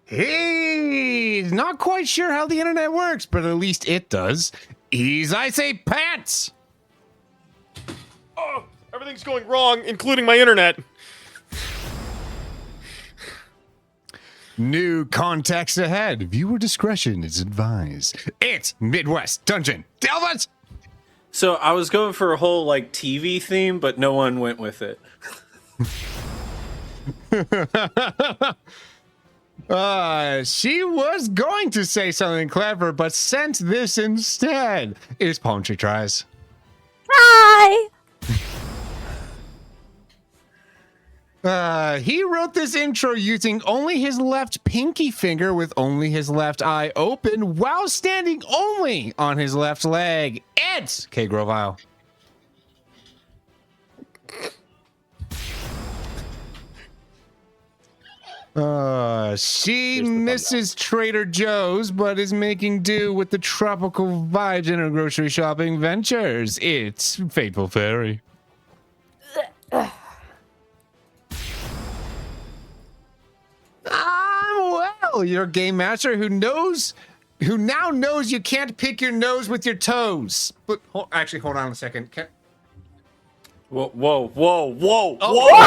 He's not quite sure how the internet works, but at least it does. He's I Say Pants. Oh, everything's going wrong, including my internet. New context ahead. Viewer discretion is advised. It's Midwest Dungeon Delvers. So I was going for a whole like TV theme, but no one went with it. She was going to say something clever, but sent this instead. It's Palm Tree Tries. Hi! He wrote this intro using only his left pinky finger with only his left eye open while standing only on his left leg. It's K. Grovile. She misses Trader Joe's, but is making do with the tropical vibes in her grocery shopping ventures. It's Fateful Fairy. Well, you're a game master who now knows you can't pick your nose with your toes. But actually, hold on a second. Whoa, whoa, whoa, whoa, whoa!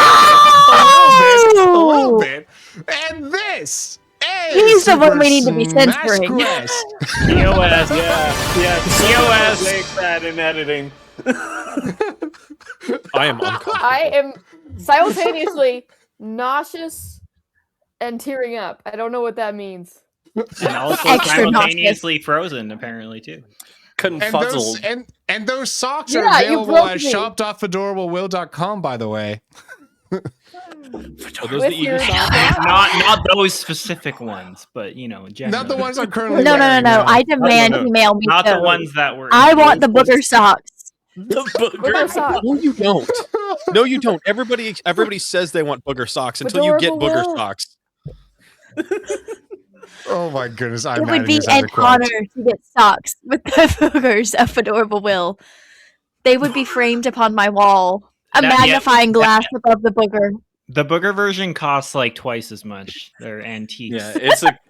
A little bit. And this is He's the one we need to be censoring. COS, yeah. COS. Make that in editing. I am uncomfortable. I am simultaneously nauseous and tearing up. I don't know what that means. And also Extra simultaneously frozen, apparently, too. Confuzzled. And those socks Yeah, are you available broke at me. shop.fedorablewill.com, by the way. Are those With the your eater socks? Not those specific ones, but, you know, in general. Not the ones I'm currently No. wearing. I demand he mail me Not those. the ones that were... I want the booger socks. The Booger booger. socks. No, you don't. No, you don't. Everybody says they want booger socks until you get Adorable booger Will. socks. Oh my goodness, It I'm would be adding this as an a quote. honor to get socks with the boogers of Adorable Will. They would be framed upon my wall. A That- yeah. magnifying glass above the booger. The booger version costs like twice as much. They're antiques. Yeah,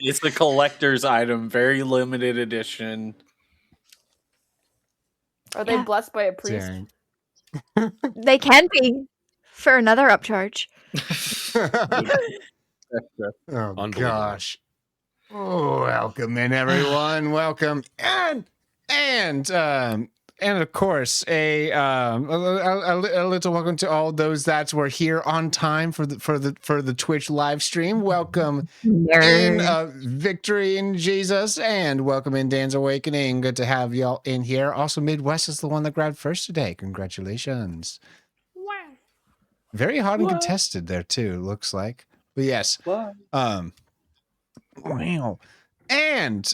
it's a collector's item, very limited edition. Are they blessed by a priest? Dang. They can be for another upcharge. Oh Unbelievable. gosh. Welcome in, everyone. Welcome. And of course, a little welcome to all those that were here on time for the Twitch live stream. Welcome in Victory in Jesus, and welcome in Dan's Awakening. Good to have y'all in here. Also, Midwest is the one that grabbed first today. Congratulations. Wow. Very hot and contested there too, looks like. But yes. Wow. And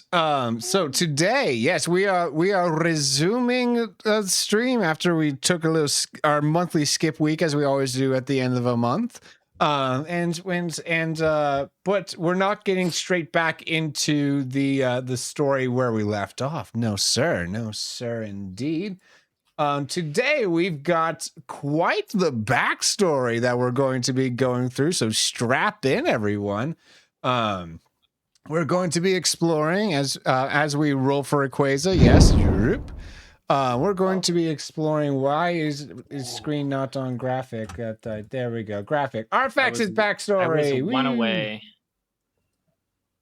so today, yes, we are resuming a stream after we took a little our monthly skip week, as we always do at the end of a month. But we're not getting straight back into the story where we left off. No, sir, indeed. Today we've got quite the backstory that we're going to be going through. So strap in, everyone. We're going to be exploring as we roll for Equaza. Yes, we're going to be exploring why is screen not on graphic. There we go, graphic. Arphax's backstory. I was one Woo! away.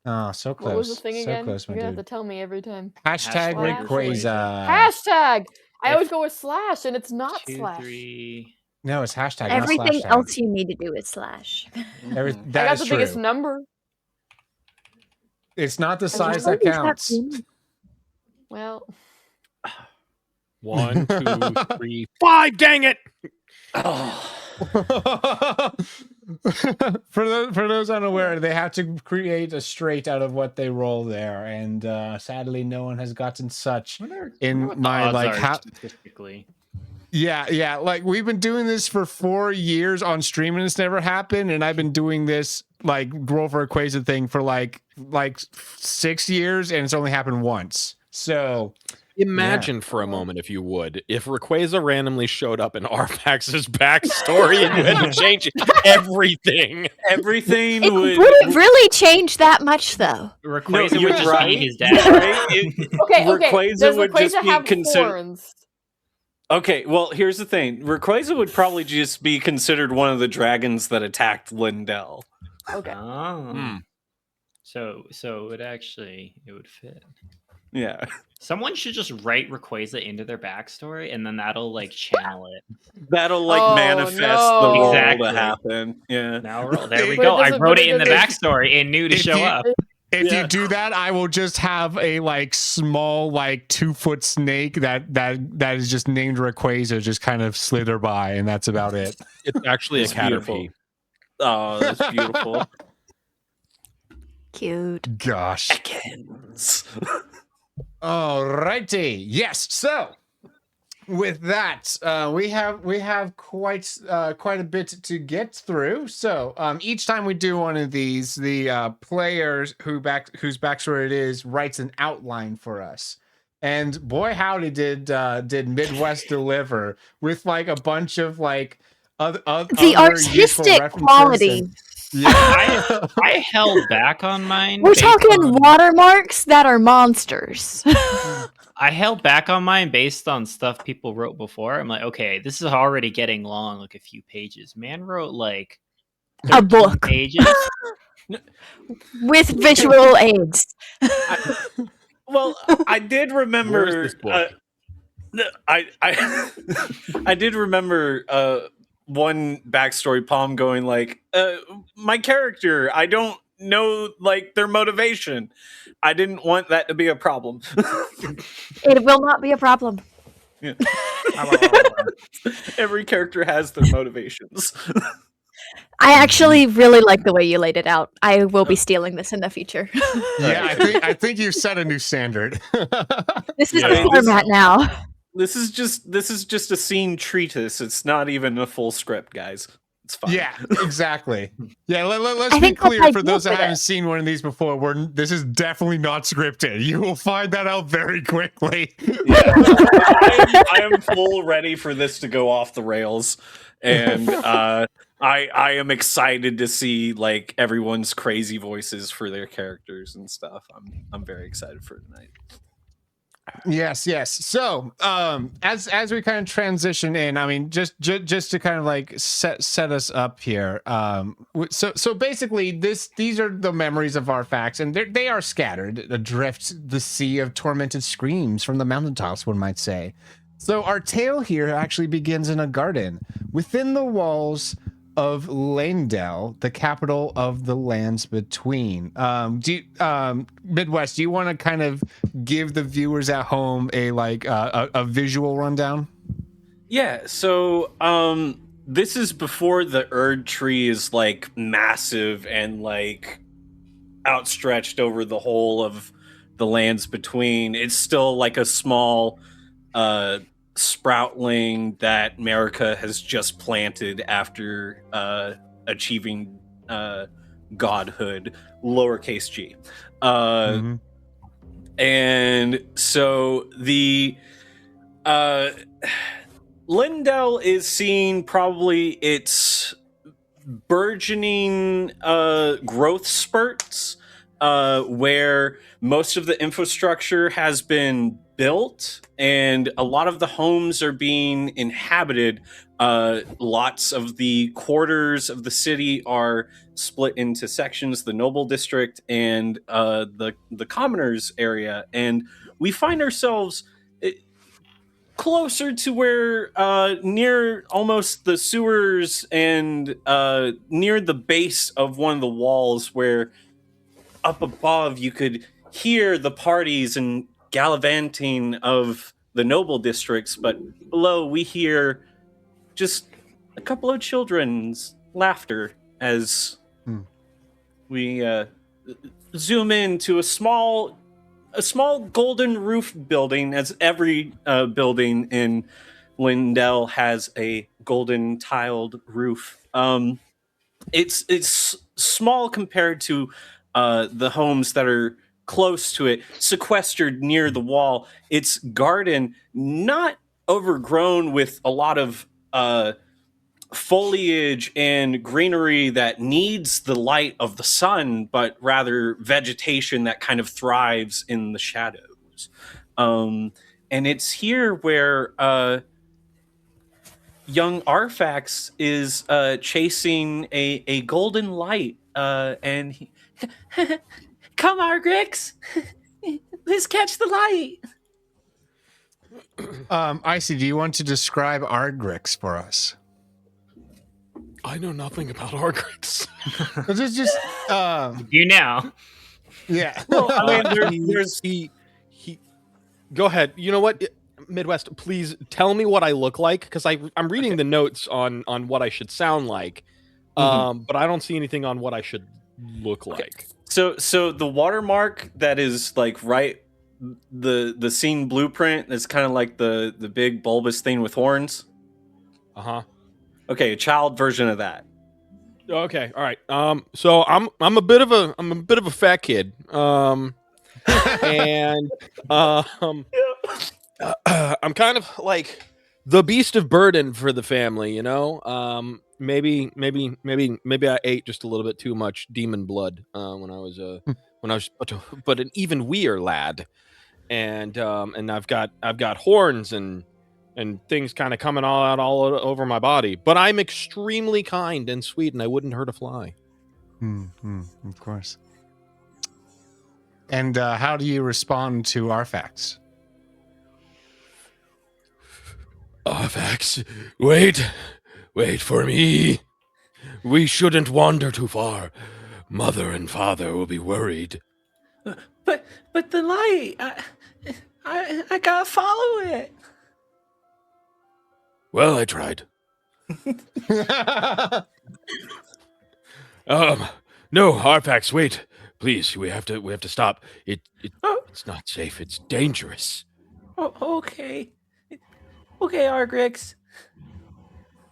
Oh, so close. What was the thing so again? close, my You're gonna have dude. to tell me every time. Hashtag Hashtag Rayquaza. Hashtag! I always go with slash, and it's not 2, slash. 3. No, it's hashtag. Everything not slash else you need to do is slash. tag. I That got is the true. biggest number. It's not the just size What that is counts. mean? Well, 1, 2, 3, 5. Dang it! For those unaware, they have to create a straight out of what they roll there, and sadly, no one has gotten such in my Statistically. Yeah. Like we've been doing this for 4 years on stream, and it's never happened. And I've been doing this like roll for Equaza thing for like 6 years, and it's only happened once. So Imagine for a moment, if you would, if Rayquaza randomly showed up in Arphax's backstory and you had to change everything. Everything It would. wouldn't really change that much, though. Rayquaza you're would just right. be his dad. Right? Okay, Rayquaza does would just Rayquaza be have considered. horns? Okay, well, here's the thing. Rayquaza would probably just be considered one of the dragons that attacked Lindell. Okay. Oh. So it would fit. Yeah. Someone should just write Rayquaza into their backstory, and then that'll like channel it. That'll like Oh, manifest the no. role Exactly. to happen. Yeah. Now there we But it go. I doesn't- wrote but it it in the doesn't- backstory and knew to If show you- up. If Yeah. you do that, I will just have a like small, like 2-foot snake that is just named Rayquaza just kind of slither by, and that's about it. It's actually It's a Caterpie. beautiful. Oh, that's beautiful. Cute. Gosh. Ekans. Alrighty. Yes. So with that, we have quite a bit to get through. So each time we do one of these, the players whose backstory it is writes an outline for us. And boy, howdy did Midwest deliver with like a bunch of like other The other useful artistic references quality. and- yeah. I held back on mine. We're based talking on- watermarks that are monsters. I held back on mine based on stuff people wrote before. I'm like, okay, this is already getting long, like a few pages. Man wrote like A book. pages. With visual aids. Well, I did remember. Where's this book? I did remember one backstory poem going like, my character, I don't know like their motivation. I didn't want that to be a problem. It will not be a problem. Yeah. Every character has their motivations. I actually really like the way you laid it out. I will be stealing this in the future. Yeah, I think you've set a new standard. This is Yeah, the this- format now. This is just a scene treatise. It's not even a full script, guys. It's fine. Yeah, exactly. Yeah, let's I be think that's clear for ideal those that for haven't this. seen one of these before. This is definitely not scripted. You will find that out very quickly. Yeah. I am full ready for this to go off the rails, and I am excited to see like everyone's crazy voices for their characters and stuff. I'm very excited for tonight. Yes. So, as we kind of transition in, I mean, just to kind of like set us up here. So basically, these are the memories of Arphax, and they are scattered adrift the sea of tormented screams from the mountaintops, one might say. So our tale here actually begins in a garden within the walls of Lindell, the capital of the lands between. Midwest, do you want to kind of give the viewers at home a visual rundown? Yeah. So this is before the Erd tree is like massive and like outstretched over the whole of the lands between. It's still like a small sproutling that America has just planted after achieving godhood, lowercase g. And so the Lindell is seeing probably its burgeoning growth spurts where most of the infrastructure has been built and a lot of the homes are being inhabited. Lots of the quarters of the city are split into sections, the noble district and the commoners area, and we find ourselves closer to where near almost the sewers and near the base of one of the walls, where up above you could hear the parties and gallivanting of the noble districts, but below we hear just a couple of children's laughter as we zoom into a small golden roof building, as every building in Lindell has a golden tiled roof. It's small compared to the homes that are close to it, sequestered near the wall. Its garden not overgrown with a lot of foliage and greenery that needs the light of the sun, but rather vegetation that kind of thrives in the shadows. And it's here where young Arphax is chasing a golden light, and he come, Argrix, let's catch the light. Icy, do you want to describe Ardrix for us? I know nothing about Argrix. Just You now. yeah. Well, I mean, there's he. Go ahead. You know what, Midwest? Please tell me what I look like, because I'm reading the notes on what I should sound like, but I don't see anything on what I should look like. So the watermark that is like right the scene blueprint that's kind of like the big bulbous thing with horns. Okay, a child version of that. Okay, all right. So I'm a bit of a fat kid. And I'm kind of like the beast of burden for the family, you know. Maybe I ate just a little bit too much demon blood when I was but an even weer lad, and I've got horns and things kind of coming all over my body, but I'm extremely kind and sweet, and I wouldn't hurt a fly. Of course. And how do you respond to Arphax? Arphax, wait for me. We shouldn't wander too far. Mother and father will be worried. But the light, I gotta follow it. Well, I tried. No, Arphax, wait. Please, we have to stop. It's not safe. It's dangerous. Oh, okay. Okay, Argrix.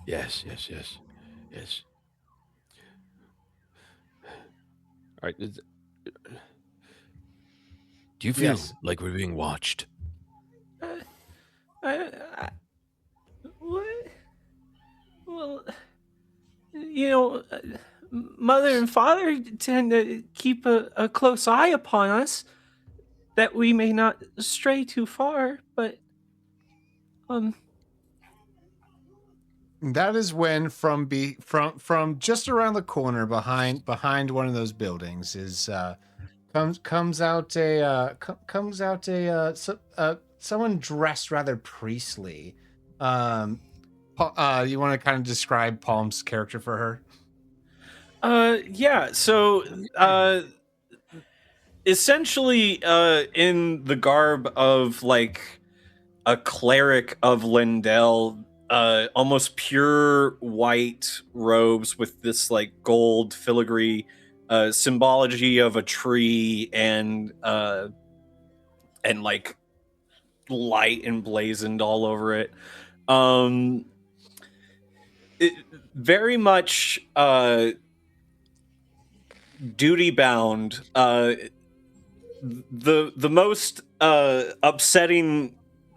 Yes. All right. Do you feel like we're being watched? What? Well, you know, mother and father tend to keep a close eye upon us, that we may not stray too far, but That is when from just around the corner behind one of those buildings is comes out someone dressed rather priestly. You want to kind of describe Palm's character for her? Yeah. So, essentially, in the garb of like a cleric of Lindell, almost pure white robes with this like gold filigree symbology of a tree and like light emblazoned all over it. It very much duty bound. The most upsetting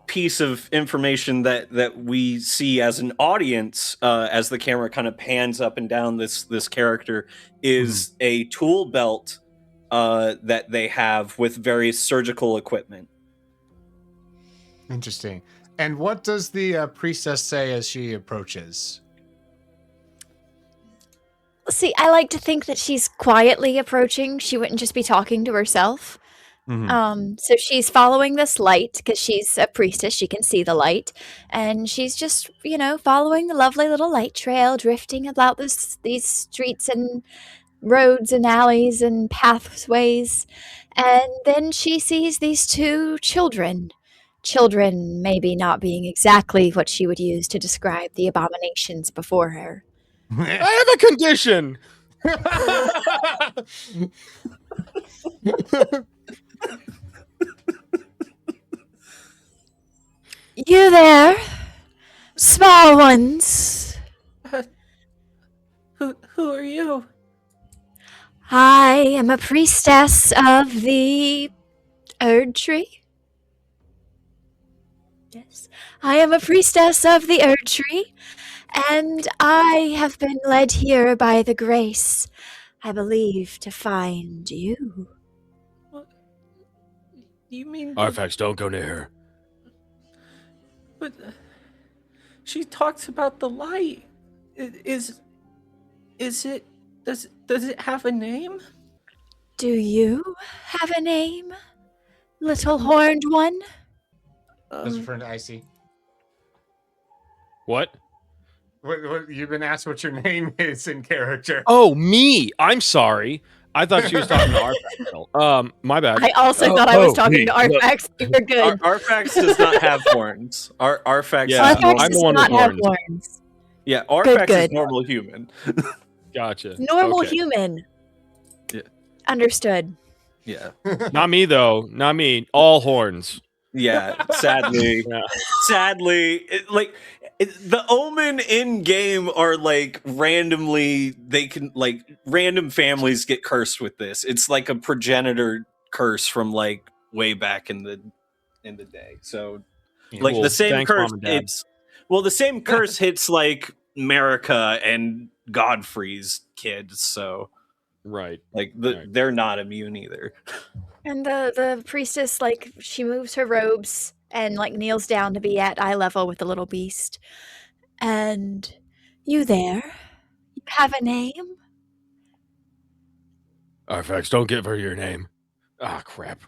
piece of information that we see as an audience, as the camera kind of pans up and down this character, is a tool belt that they have with various surgical equipment. Interesting. And what does the priestess say as she approaches? See, I like to think that she's quietly approaching. She wouldn't just be talking to herself. So she's following this light because she's a priestess. She can see the light, and she's just, following the lovely little light trail, drifting about these streets and roads and alleys and pathways. And then she sees these two children. Children maybe not being exactly what she would use to describe the abominations before her. I have a condition. You there, small ones? Who are you? I am a priestess of the Erd Tree. Yes. I am a priestess of the Erd Tree, and I have been led here by the grace, I believe, to find you. What? You mean? Arphax, don't go near her. But she talks about the light. Is it? Does it have a name? Do you have a name, little horned one? That's your friend Icy. What? What you've been asked what your name is in character. Oh, me. I'm sorry. I thought she was talking to Arphax. My bad. I also thought I was talking to Arphax. You're good. Arphax does not have horns. Arphax. Yeah, is Arphax I'm the does one not with have horns. horns. Yeah, Arphax is good. normal human. Gotcha. Normal Okay. human. Yeah. Understood. Yeah. Not me, though. Not me. All horns. Yeah, sadly. Yeah. Sadly, the omen in game are like randomly random families get cursed with this. It's like a progenitor curse from like way back in the day. So like Cool. the same Thanks, curse Mom and Dad. the same curse hits like America and Godfrey's kids, so Right. like Right. they're not immune either. And the priestess, like, she moves her robes and, like, kneels down to be at eye level with the little beast. And you there? You have a name? Arphax, don't give her your name. Ah, crap.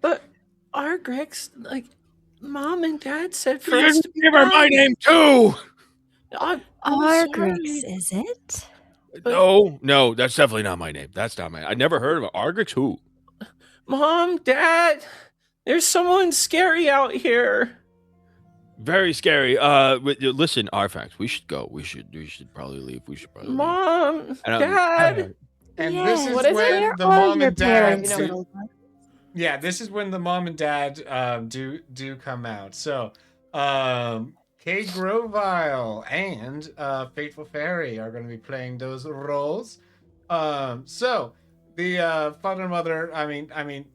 But Argrix, like Mom and Dad said for You us to give her my name, too! I'm Argrix, sorry. is it? No, that's definitely not my name. That's not my I never heard of it. Argrix who? Mom, Dad, there's someone scary out here. Very scary. Listen, Arphax, we should go. We should probably leave. We should probably leave. Mom, And, Dad. And Yeah. this is What is it? when Where the are mom your and dad parents, do- little one? Yeah, this is when the mom and dad do come out. So Kay Grovile and Fateful Fairy are going to be playing those roles. So the father and mother, anything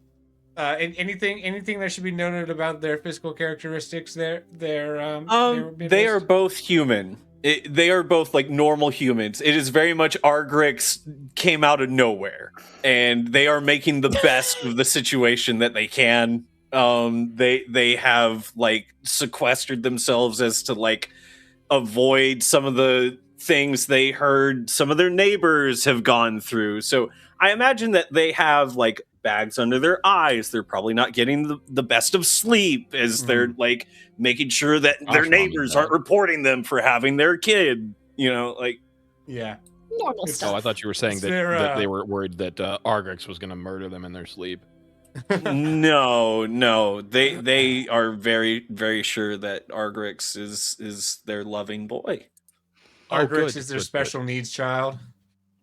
that should be noted about their physical characteristics? They are both human. They are both like normal humans. It is very much Argrix came out of nowhere, and they are making the best of the situation that they can. They have like sequestered themselves as to like avoid some of the things they heard some of their neighbors have gone through. So I imagine that they have like bags under their eyes. They're probably not getting the best of sleep as they're like making sure that their neighbors aren't reporting them for having their kid, like yeah. Normal Oh, stuff. I thought you were saying that they were worried that Argrix was going to murder them in their sleep. No, they are very, very sure that Argrix is their loving boy. Argrix is their special needs child.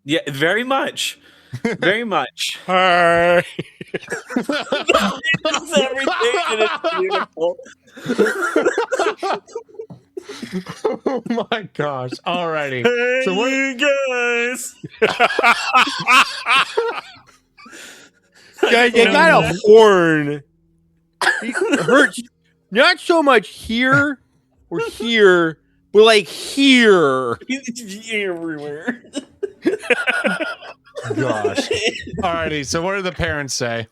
Yeah, very much. Very much. Hi. It's everything and it's beautiful. Oh my gosh. Alrighty. Hey, So what you guys. Yeah, you got a horn. It hurts not so much here or here, but like here. Everywhere. gosh. Alrighty, so what do the parents say?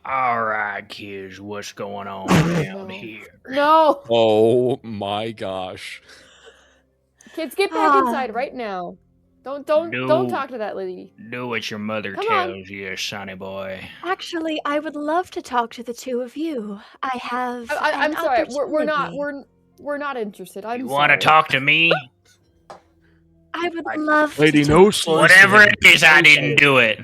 All right, kids, what's going on down here? No, Oh my gosh. kids, get back inside right now. Don't No. talk to that lady. Do what your mother Come on. tells you, sonny boy. Actually, I would love to talk to the two of you. I have. I'm an sorry. We're not opportunity. we're not interested. I'm You sorry. want to talk to me? I would love Lady, to no talk- slice. Whatever it is, I didn't do it.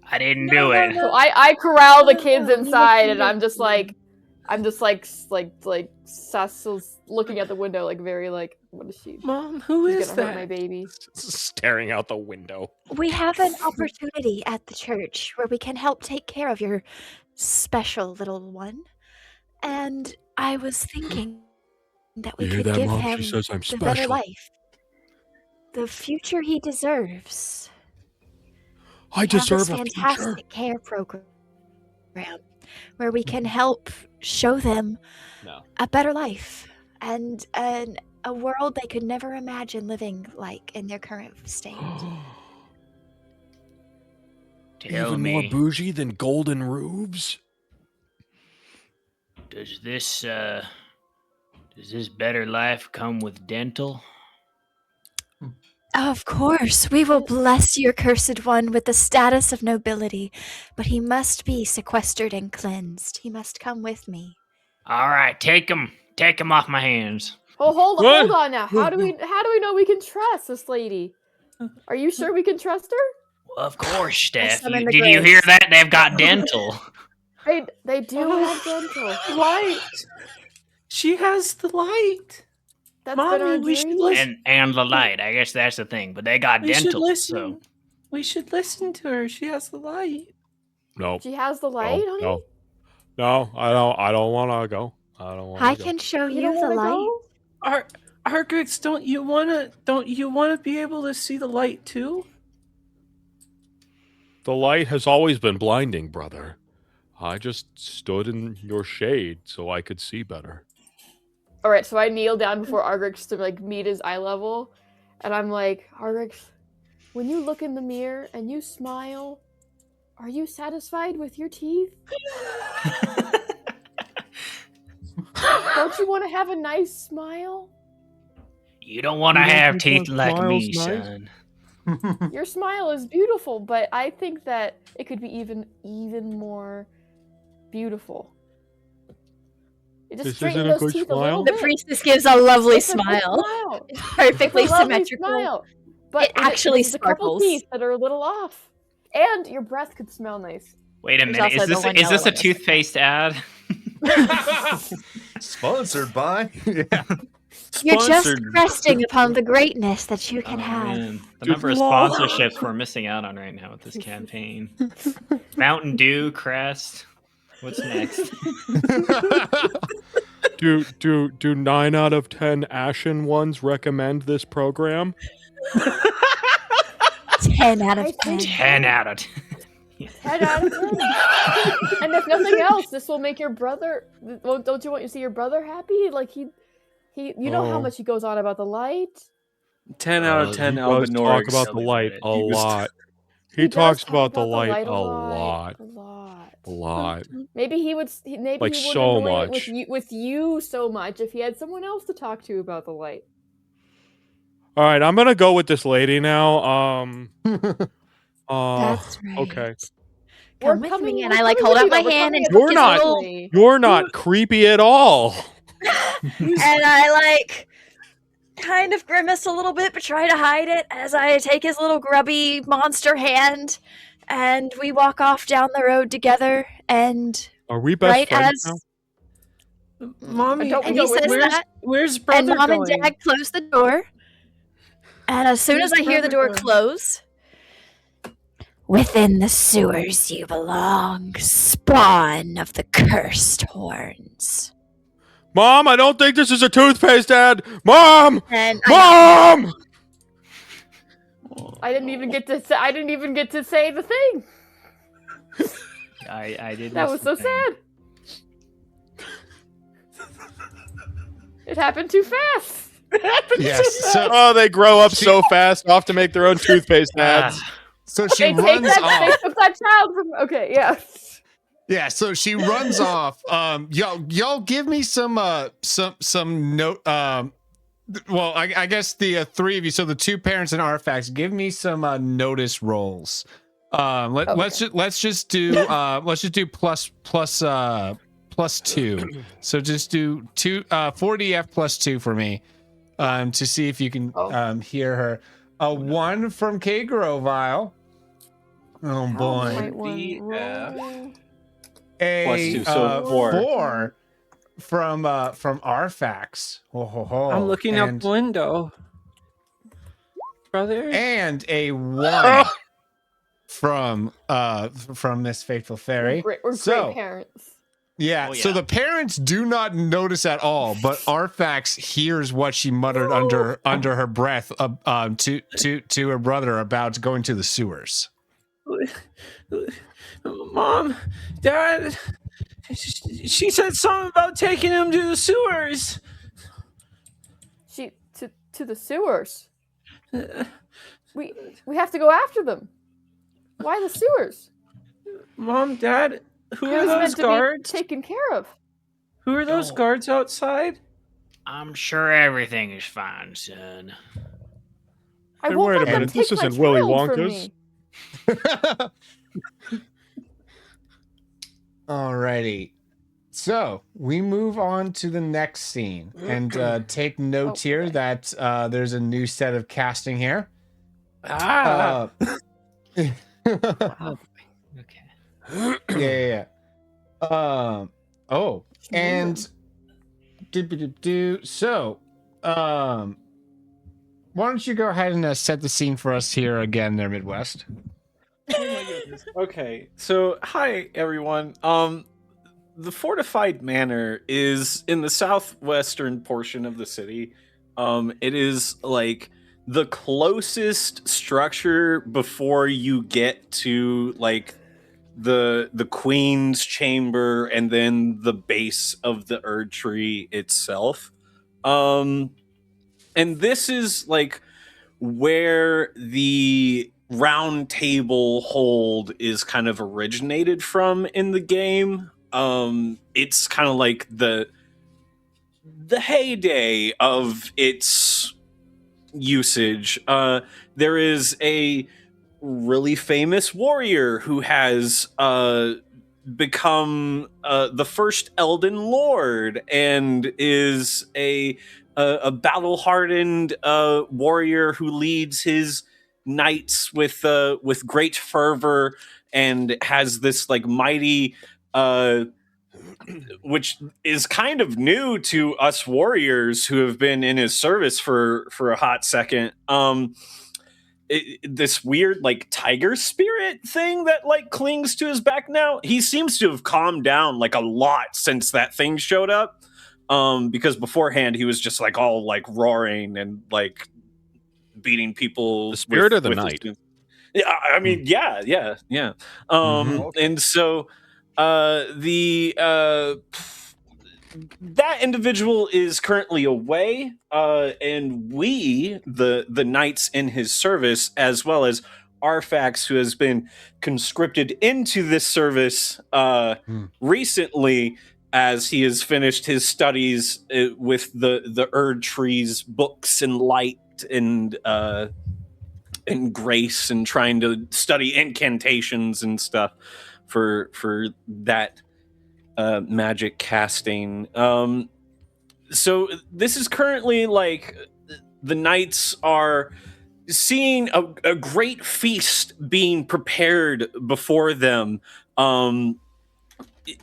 I didn't do it. So I corral the No, kids no, inside, and no, I'm just like Cecil's looking at the window, like very like, what is she? Mom, who She's is gonna hurt my that? baby. Staring out the window. We have an opportunity at the church where we can help take care of your special little one. And I was thinking that we You hear could that, give Mom? him She says I'm the better special. life. the future he deserves. I We have deserve this a future. fantastic care program where we can help show them No. a better life and a world they could never imagine living like in their current state. Tell Even more me, bougie than golden roofs? does this better life come with dental? Of course, we will bless your cursed one with the status of nobility, but he must be sequestered and cleansed. He must come with me. All right, take him off my hands. Oh, hold What? on now. How do we know we can trust this lady? Are you sure we can trust her? Well, of course, Steph. summon the Did you hear grace. that? They've got dental. They do have dental. Light. She has the light. That's Mommy, been our we should dream. listen. and the light. I guess that's the thing. But they got We should dental. listen. So We should listen to her. She has the light. No. She has the light, honey? No, I don't want to go. I don't want to I go. can show You you don't the wanna light. go? Arphax, don't you wanna be able to see the light too? The light has always been blinding, brother. I just stood in your shade so I could see better. All right, so I kneel down before Argrix to like meet his eye level, and I'm like, Argrix, when you look in the mirror and you smile, are you satisfied with your teeth? Don't you want to have a nice smile? you don't want to You don't have think teeth my like me, smile's nice? son. Your smile is beautiful, but I think that it could be even more beautiful. It just This straighten isn't a those good teeth a little smile? The bit. priestess gives a lovely It's a good smile. smile. It's perfectly It's a lovely symmetrical. smile, but It actually there's a couple sparkles. teeth that are a little off, and your breath could smell nice. Wait a There's minute. also Is the this one is this yellow a one. toothpaste ad? Sponsored by. Yeah. You're just Sponsored. resting upon the greatness that you can Oh, have. man. The Dude, number of lol. sponsorships we're missing out on right now with this campaign. Mountain Dew, Crest. What's next? Do 9 out of 10 Ashen ones recommend this program? 10 out of I 10. think 10 out of 10. 10 out of 10. And if nothing else, this will make your brother. Well, don't you want to see your brother happy? Like you know how Oh. much he goes on about the light. 10 out of 10 He does talk Albinorix. about the Tell me light about a it. lot. He He does talks talk about the light a lot. lot. A lot. Maybe he would. Maybe Like, he wouldn't so annoy it much. with you so much if he had someone else to talk to about the light. All right, I'm gonna go with this lady now. That's right. Okay. Come with me, and I like hold out my hand and You're kiss not- a little, You're not creepy at all. and I like kind of grimace a little bit, but try to hide it as I take his little grubby monster hand, and we walk off down the road together. And Are we best right friends as now? Mommy, Don't we and go he with- says where's, that, where's brother and mom going? and dad close the door. And as soon as I Where's hear the brother door going? close, within the sewers you belong, spawn of the cursed horns. Mom, I don't think this is a toothpaste ad. Mom! And Mom! I didn't even get to say. I didn't even get to say the thing. I did. That miss was the so thing. sad. It happened too fast. Yes. So, Oh, they grow up so fast, off to make their own toothpaste ads. so she They take runs that. They off. took that child from. Okay, yeah. Yeah, so she runs off. Y'all give me some note. Well, I guess the three of you. So the two parents and Arphax, give me some notice rolls. Let's just do plus 2. So just do 4df plus 2 for me, to see if you can hear her. A 1 from K Grovile. Oh boy. Might want DF. roll. A Plus 2, so 4. 4 from Arphax. Ho, ho, ho. I'm looking out and, the window. Brother? and a 1 from Miss Faithful Fairy. We're So- great parents. Yeah, Oh, so yeah. the parents do not notice at all, but Arphax hears what she muttered under her breath to her brother about going to the sewers. Mom, Dad, she said something about taking him to the sewers. She to the sewers. We have to go after them. Why the sewers? Mom, Dad, who He are was those meant to guards? be taken care of. Who are those Oh. guards outside? I'm sure everything is fine, son. I Hey, won't wait a let them minute, take this my isn't Willy child from Wonka's. me. Alrighty. So we move on to the next scene, and take note here okay. that there's a new set of casting here. Ah, Yeah. Okay. Oh, and so, why don't you go ahead and set the scene for us here again, there, Midwest? oh my goodness. Okay, so hi everyone. The fortified manor is in the southwestern portion of the city. It is like the closest structure before you get to like the queen's chamber and then the base of the Erd tree itself. And this is like where the round table hold is kind of originated from in the game. It's kind of like the heyday of its usage. There is a really famous warrior who has become the first Elden Lord and is a battle-hardened warrior who leads his knights with great fervor and has this like mighty which is kind of new to us warriors who have been in his service for a hot second. This weird like tiger spirit thing that like clings to his back now. He seems to have calmed down like a lot since that thing showed up. Because beforehand he was just like all like roaring and like beating people. The spirit of the night. Yeah, I mean, yeah. And so that individual is currently away, and we, the knights in his service, as well as Arphax, who has been conscripted into this service recently, as he has finished his studies with the Erd tree's books and light and grace, and trying to study incantations and stuff for that magic casting. So this is currently like the knights are seeing a great feast being prepared before them.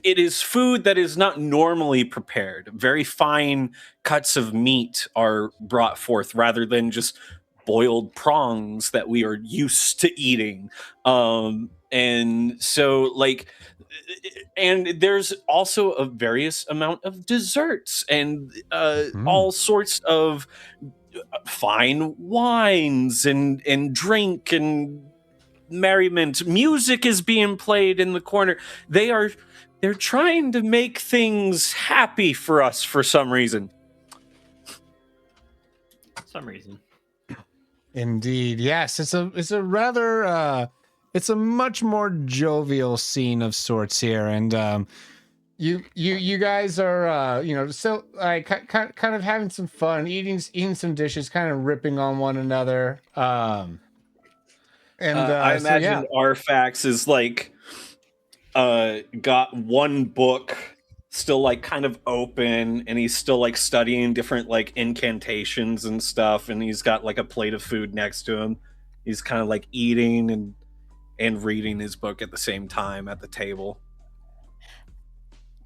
It is food that is not normally prepared. Very fine cuts of meat are brought forth rather than just boiled prongs that we are used to eating. And so like, and there's also a various amount of desserts and all sorts of fine wines and drink and merriment. Music is being played in the corner. They're trying to make things happy for us for some reason. Indeed, yes. It's a rather it's a much more jovial scene of sorts here, and you guys are still like kind of having some fun, eating some dishes, kind of ripping on one another. I imagine Arphax is like got one book still like kind of open, and he's still like studying different like incantations and stuff, and he's got like a plate of food next to him. He's kind of like eating and reading his book at the same time at the table.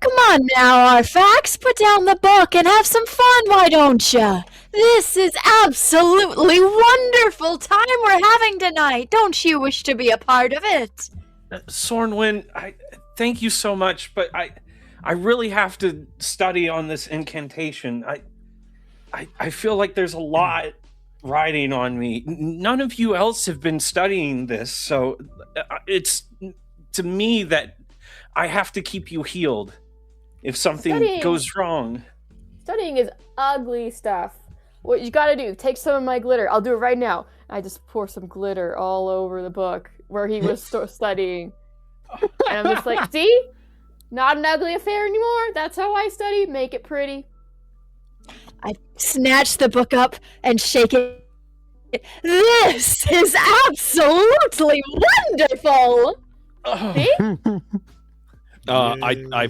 Come on now, Arphax, put down the book and have some fun, why don't ya? This is absolutely wonderful time we're having tonight. Don't you wish to be a part of it? Sornwyn, I thank you so much, but I really have to study on this incantation. I feel like there's a lot riding on me. None of you else have been studying this, so it's to me that I have to keep you healed if something goes wrong. Studying is ugly stuff. What you gotta do, take some of my glitter. I'll do it right now. I just pour some glitter all over the book where he was studying. And I'm just like, see? Not an ugly affair anymore. That's how I study. Make it pretty. I snatch the book up and shake it. This is absolutely wonderful! See? I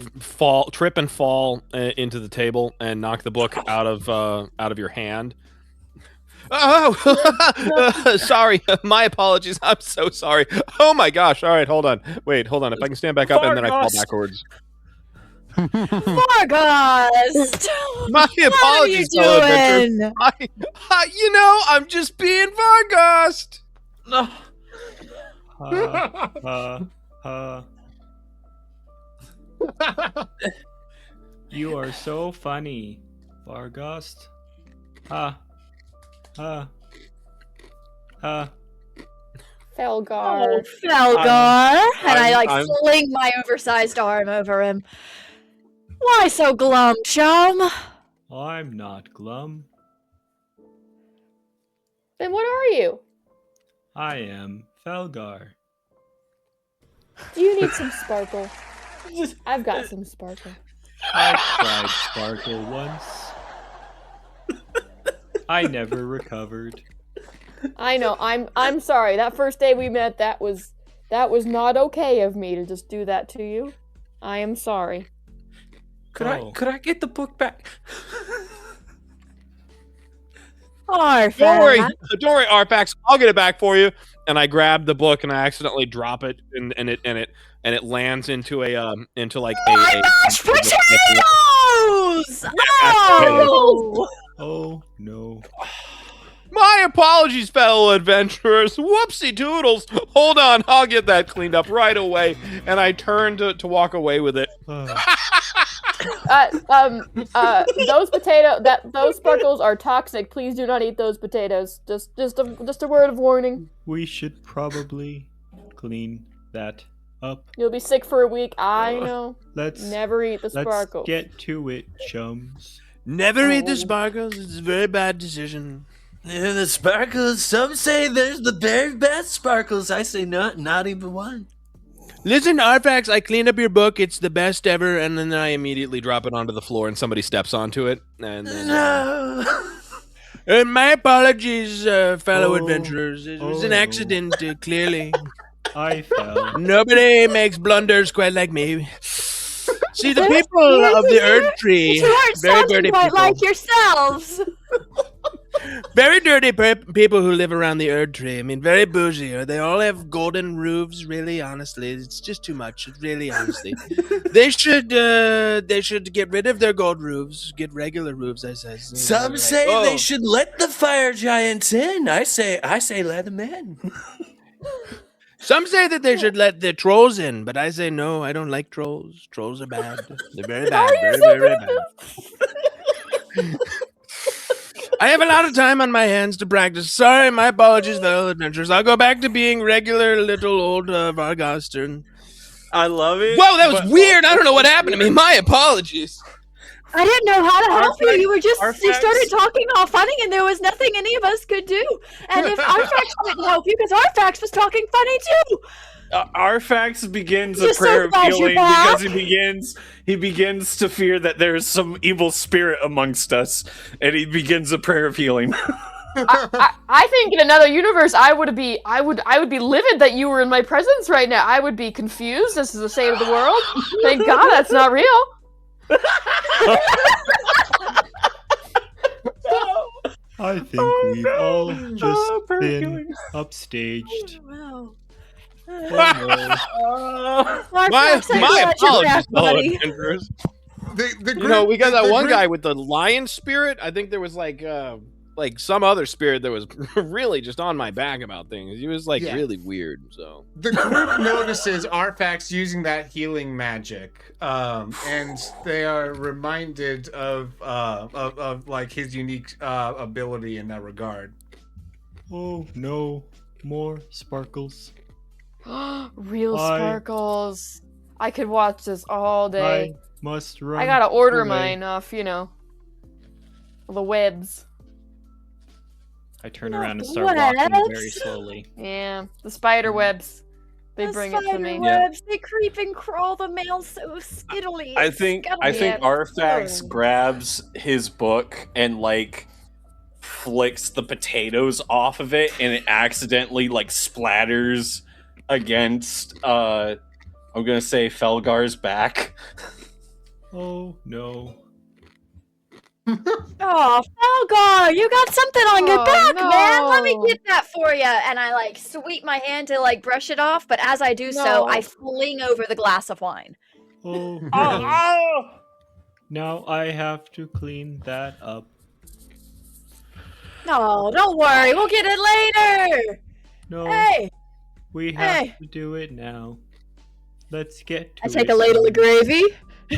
trip and fall into the table and knock the book out of your hand. Oh, sorry. My apologies. I'm so sorry. Oh my gosh. All right, hold on. Wait, hold on. If I can stand back up and then I fall backwards. Vargast! My What are you apologies, fellow adventurers. doing? I'm just being Vargast. No. You are so funny, Vargast. Felgar. Oh, Felgar! And I I'm- fling my oversized arm over him. Why so glum, chum? I'm not glum. Then what are you? I am Felgar. Do you need some sparkle? I've got some sparkle. I tried sparkle once. I never recovered. I know. I'm sorry. That first day we met, that was not okay of me to just do that to you. I am sorry. Could I get the book back? Arphax. Don't worry, Arphax. I'll get it back for you. And I grab the book and I accidentally drop it, and it lands into Mashed potatoes! Oh! Oh no. My apologies, fellow adventurers. Whoopsie doodles. Hold on, I'll get that cleaned up right away. And I turn to walk away with it. Those sparkles are toxic. Please do not eat those potatoes. Just a word of warning. We should probably clean that up. You'll be sick for a week. I know. Let's Never eat the sparkles. get to it, chums. Never eat the sparkles. It's a very bad decision. Yeah, the sparkles. Some say there's the very best sparkles. I say not even one. Listen, Arphax, I cleaned up your book. It's the best ever. And then I immediately drop it onto the floor and somebody steps onto it. And then, No. my apologies, fellow adventurers. It was an accident, clearly. I fell. Nobody makes blunders quite like me. See, the people of the Earth Tree, You aren't very sounding dirty quite people. like yourselves. Very dirty people who live around the Erd Tree. I mean, very bougie. They all have golden roofs, really, honestly. It's just too much, really, honestly. They should get rid of their gold roofs, get regular roofs, I say. Some say they should let the fire giants in. I say let them in. Some say that they should let the trolls in, but I say no, I don't like trolls. Trolls are bad. They're very bad. Very bad. I have a lot of time on my hands to practice. Sorry, my apologies, fellow adventurers. I'll go back to being regular little old Vargaster. I love it. Whoa, that was weird. I don't know what happened to me. My apologies. I didn't know how to help you. You were just, you Arphax? started talking all funny and there was nothing any of us could do. And if Arphax couldn't help you, because Arphax was talking funny too. Arphax begins a Just prayer of about your healing back. because he begins to fear that there is some evil spirit amongst us, and he begins a prayer of healing. I think in another universe, I would be livid that you were in my presence right now. I would be confused as to the state of the world. Thank God that's not real. I think we've all just prayer been healing. upstaged. Wow. My apologies, fellow adventurers. The You know, we got that one group- guy with the lion spirit. I think there was like like some other spirit that was really just on my back about things. He was like Yeah. really weird. So The group notices Arphax using that healing magic, and they are reminded of like his unique ability in that regard. Oh no, more sparkles. Real I- sparkles. I could watch this all day. I must run. I gotta order away. mine off, the webs. I turn around and start walking Webs? very slowly. Yeah, the spider webs. They bring it to me. Webs, they creep and crawl the mail so skittily. I and think scuttly. Arphax Oh. grabs his book and like flicks the potatoes off of it, and it accidentally like splatters against I'm gonna say Felgar's back. Oh no. Oh, Felgar, you got something on your Oh, back, man. Let me no. get that for you. And I like sweep my hand to like brush it off, but as I do so, No. I fling over the glass of wine. Oh no. Oh! Now I have to clean that up. No, don't worry, we'll get it later. No, Hey, we have hey. to do it now. Let's get to I take it. a ladle of gravy. Oh,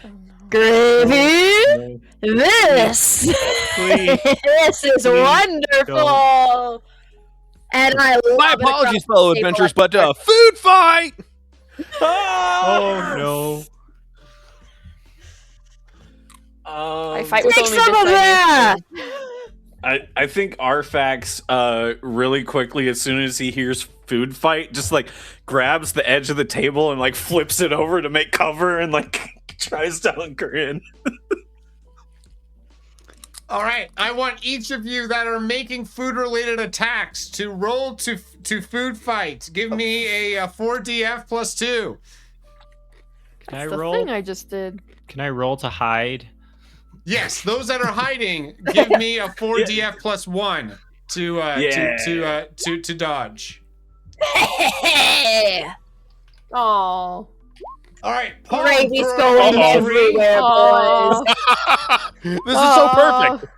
no. Gravy. No. This. Please. This is Please wonderful. And I love my it across apologies, the fellow table adventurers, like but food fight. Oh no. I fight with Take only some bits of I that. need to. I think Arphax really quickly, as soon as he hears food fight, just like grabs the edge of the table and like flips it over to make cover and like tries to hunker in. All right, I want each of you that are making food-related attacks to roll to food fight. Give me a 4df plus 2. Can I That's the roll? thing I just did. Can I roll to hide? Yes, those that are hiding, give me a 4df plus 1 to dodge. Oh. All right, Paul, Gravy's throw going a everywhere, boys. This is so perfect.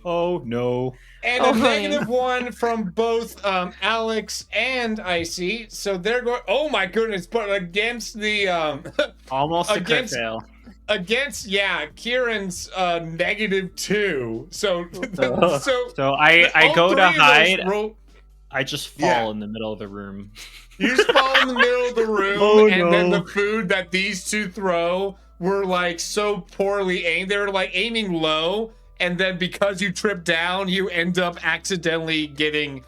Oh no. And Oh, a honey. -1 from both Alex and Icy. So they're going. Oh my goodness! But against the Almost a crit Against- fail. against Kieran's -2. So So I all go to three of those hide. roll- I just fall Yeah. in the middle of the room. You just fall in the middle of the room, Oh, and then no. the food that these two throw were like so poorly aimed. They were like aiming low, and then because you trip down, you end up accidentally getting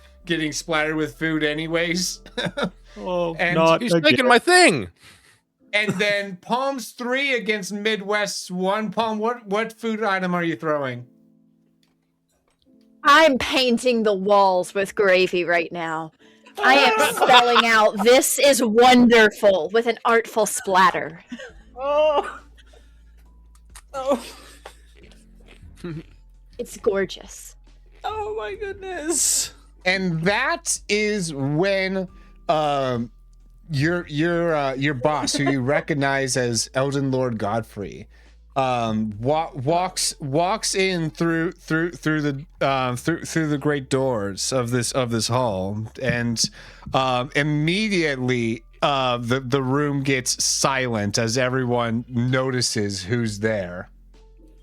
splattered with food anyways. Oh, And not He's again. taking my thing. And then Palm's 3 against Midwest's 1. Palm, what food item are you throwing? I'm painting the walls with gravy right now. I am spelling out, "This is wonderful," with an artful splatter. Oh. Oh. It's gorgeous. Oh my goodness. And that is when your boss, who you recognize as Elden Lord Godfrey, walks in through the great doors of this hall, and immediately the room gets silent as everyone notices who's there.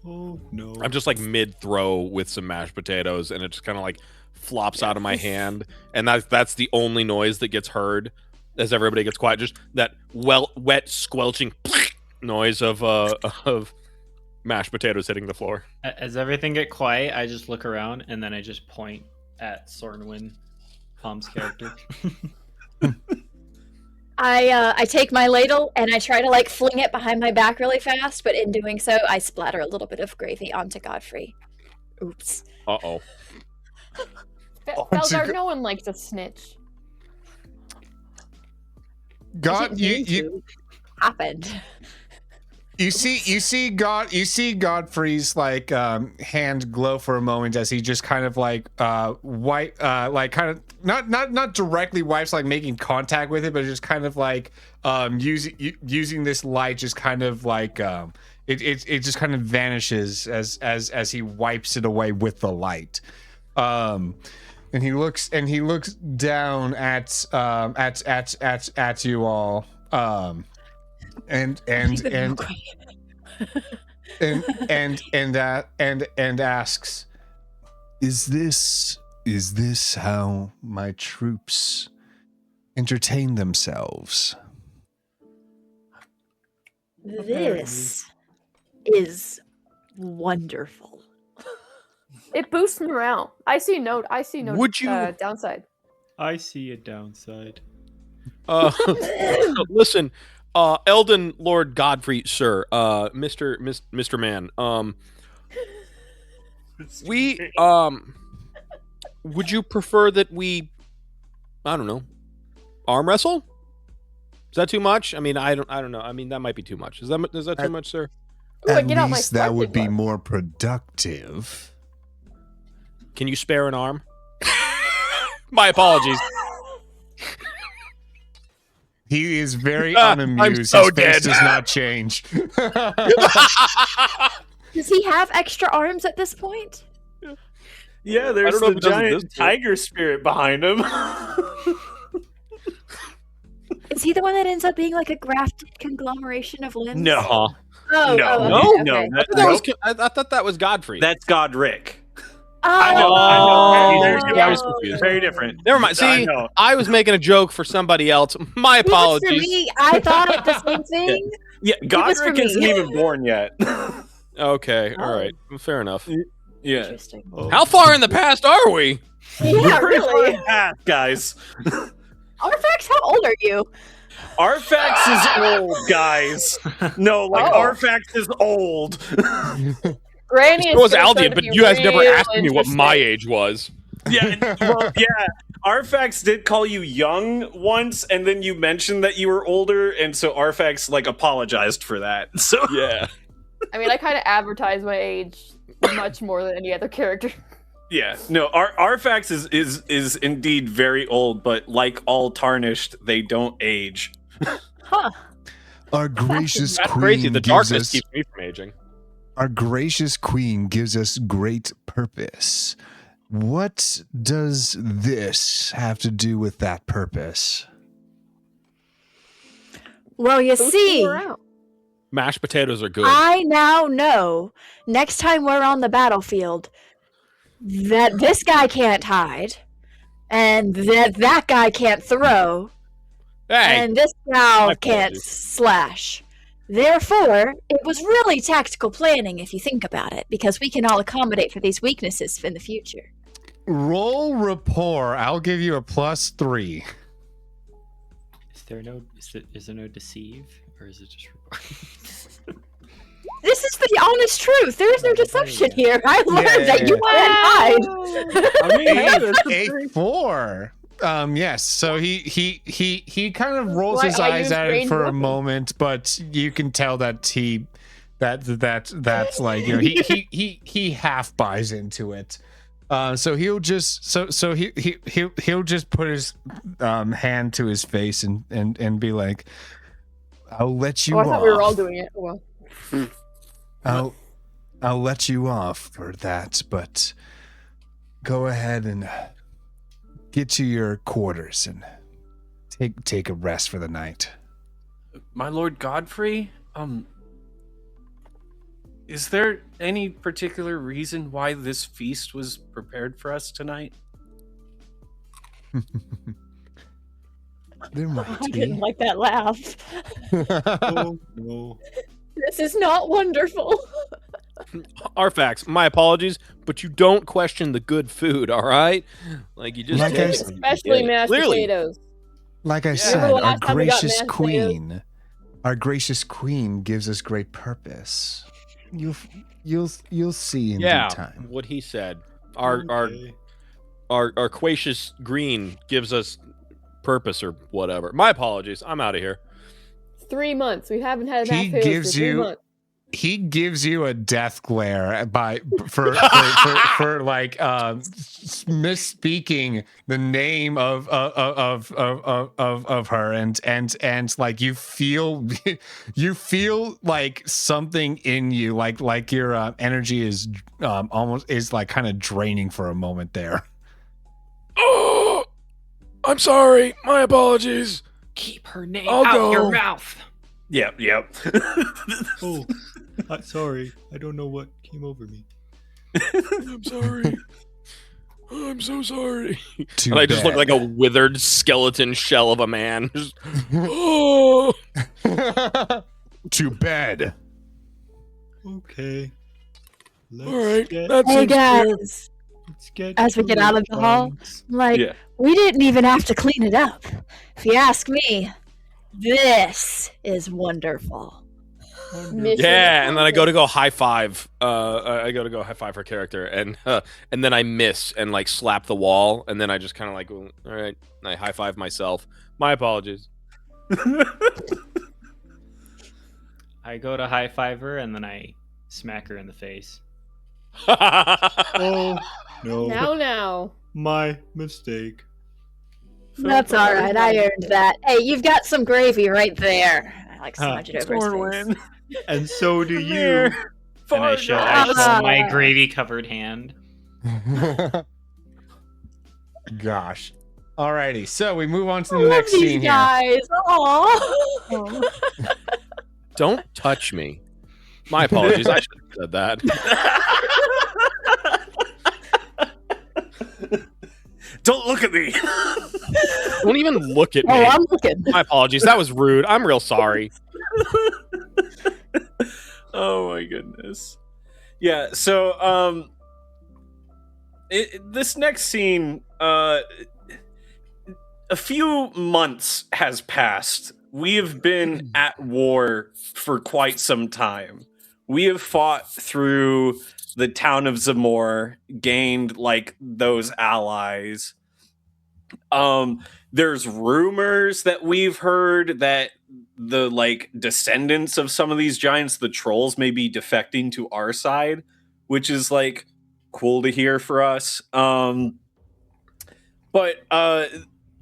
Oh no. I'm just like mid throw with some mashed potatoes, and it just kind of like flops out of my hand, and that's the only noise that gets heard as everybody gets quiet. Just that wet squelching noise of mashed potatoes hitting the floor. As everything get quiet, I just look around and then I just point at Sornwyn, Palm's character. I take my ladle and I try to like fling it behind my back really fast, but in doing so, I splatter a little bit of gravy onto Godfrey. Oops. Uh-oh. Felgar, no one likes a snitch. God, Didn't mean you to. Happened. you see Godfrey's like hand glow for a moment as he just kind of like like kind of not directly wipes, like making contact with it, but just kind of like using this light, just kind of like it just kind of vanishes as he wipes it away with the light. And he looks down at you all. And asks, Is this how my troops entertain themselves? This is wonderful. It boosts morale. I see no Would you- downside. I see a downside. Listen, Elden Lord Godfrey, sir, Mr. Man, we would you prefer that we, I don't know, arm wrestle? Is that too much? I mean, I don't know. I mean, that might be too much. Is that too much, sir? Ooh, I At get out my least that would be sparkling more productive. Can you spare an arm? My apologies. He is very I'm unamused. so His face dead. does not change. Does he have extra arms at this point? Yeah, there's don't know the if it does it giant this way. tiger spirit behind him. Is he the one that ends up being like a grafted conglomeration of limbs? No, Huh? Oh, no, oh, no, okay, no, okay. that- I thought that was Godfrey. that's Godric. Oh, I know, Oh, Very I was different. confused. Very different. Never mind. I See, know. I was making a joke for somebody else. My It was for apologies. me. I thought the same thing. Yeah, was for Godric me. isn't even born yet. Okay, all Oh. right, fair enough. Yeah, Interesting. How far in the past are we? Yeah, pretty far really. in past, guys. Arphax, how old are you? Arphax is old, guys. No, like Oh. Arphax is old. Granny It was is gonna Aldia, start but to you guys be never real asked me what my interesting. age was. Yeah, well, yeah. Arphax did call you young once, and then you mentioned that you were older, and so Arphax like apologized for that. So Yeah. I mean, I kind of advertise my age much more than any other character. yeah, no, Arphax is indeed very old, but like all tarnished, they don't age. Huh. Our gracious That's queen crazy. The gives darkness us, keeps me from aging. our gracious queen gives us great purpose. What does this have to do with that purpose? Well, you Boosts see, morale. Mashed potatoes are good. I now know next time we're on the battlefield that this guy can't hide, and that guy can't throw, Hey, and this gal My can't apologies. slash. Therefore, it was really tactical planning if you think about it, because we can all accommodate for these weaknesses in the future. Roll rapport. I'll give you a +3. Is there no deceive, or is it just? This is the honest truth. There is no deception here. I learned Yeah, that you can't hide. I mean, hey, that's A 4. Yes. So he kind of rolls Why his I eyes use at it ranged for a weapons. moment, but you can tell that that's like, you know, he half buys into it. So he'll just he'll just put his hand to his face and be like, I'll let you Oh, I off. thought we were all doing it. Oh, well. I'll let you off for that, but go ahead and get to your quarters and take a rest for the night. My Lord Godfrey, is there any particular reason why this feast was prepared for us tonight? There I might didn't be. like that laugh. Oh no! This is not wonderful. Arphax, my apologies, but you don't question the good food, all right? Like you just Like take I it. said- Especially mashed Clearly. potatoes. Like I Remember said, the our last time we got gracious mashed potatoes? queen, our gracious queen gives us great purpose. You'll see in Yeah, due time. what he said. Our Okay. our Quacious Green gives us purpose or whatever. My apologies. I'm out of here. 3 months. We haven't had He mashed potatoes gives for 3 you- months. he gives you a death glare for like misspeaking the name of her, and like you feel like something in you, like your energy is almost is like kind of draining for a moment there. Oh, I'm sorry. My apologies. Keep her name I'll out go. your mouth. Yep. Oh, sorry. I don't know what came over me. I'm sorry. I'm so sorry. Too And I just look bad. like a withered skeleton shell of a man. Just, oh. To bed. Okay. All right. Get, That Hey seems fair. guys, let's get as we to get out of the hall, funds. like, Yeah. we didn't even have to clean it up. If you ask me, this is wonderful. Mission Yeah, and then I go to accomplished. high five. I go to high five her character, and then I miss and like slap the wall, and then I just kind of like, all right, and I high five myself. My apologies. I go to high five her and then I smack her in the face. Oh, no. Now. My mistake. That's all right. I earned that. Hey, you've got some gravy right there. I like smudge it over his face. Corwin. And so do you. And I show my gravy covered hand. Gosh. Alrighty, so we move on to I the love next these scene here. guys. Aw. Don't touch me. My apologies. I should have said that. Don't look at me. Don't even look at me. Oh, I'm looking. My apologies. That was rude. I'm real sorry. Oh my goodness. Yeah, so this next scene, a few months has passed. We have been at war for quite some time. We have fought through the town of Zamor, gained like those allies. There's rumors that we've heard that the like descendants of some of these giants, the trolls, may be defecting to our side, which is like cool to hear for us. But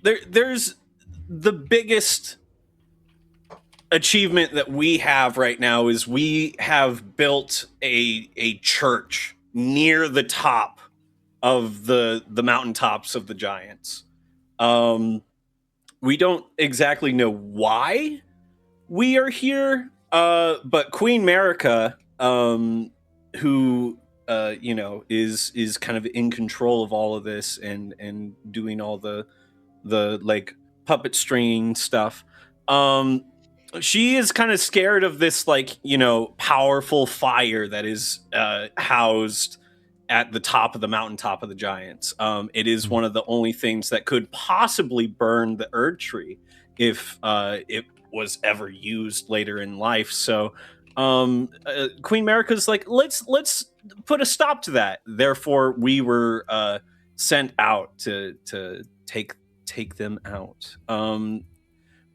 there's the biggest achievement that we have right now is we have built a church near the top of the mountaintops of the giants. We don't exactly know why we are here, but Queen Marika, who is kind of in control of all of this and doing all the like puppet stringing stuff. She is kind of scared of this powerful fire that is housed at the top of the mountaintop of the giants. It is one of the only things that could possibly burn the Erd Tree if it was ever used later in life. So Queen Marika's like, let's put a stop to that. Therefore, we were sent out to take them out.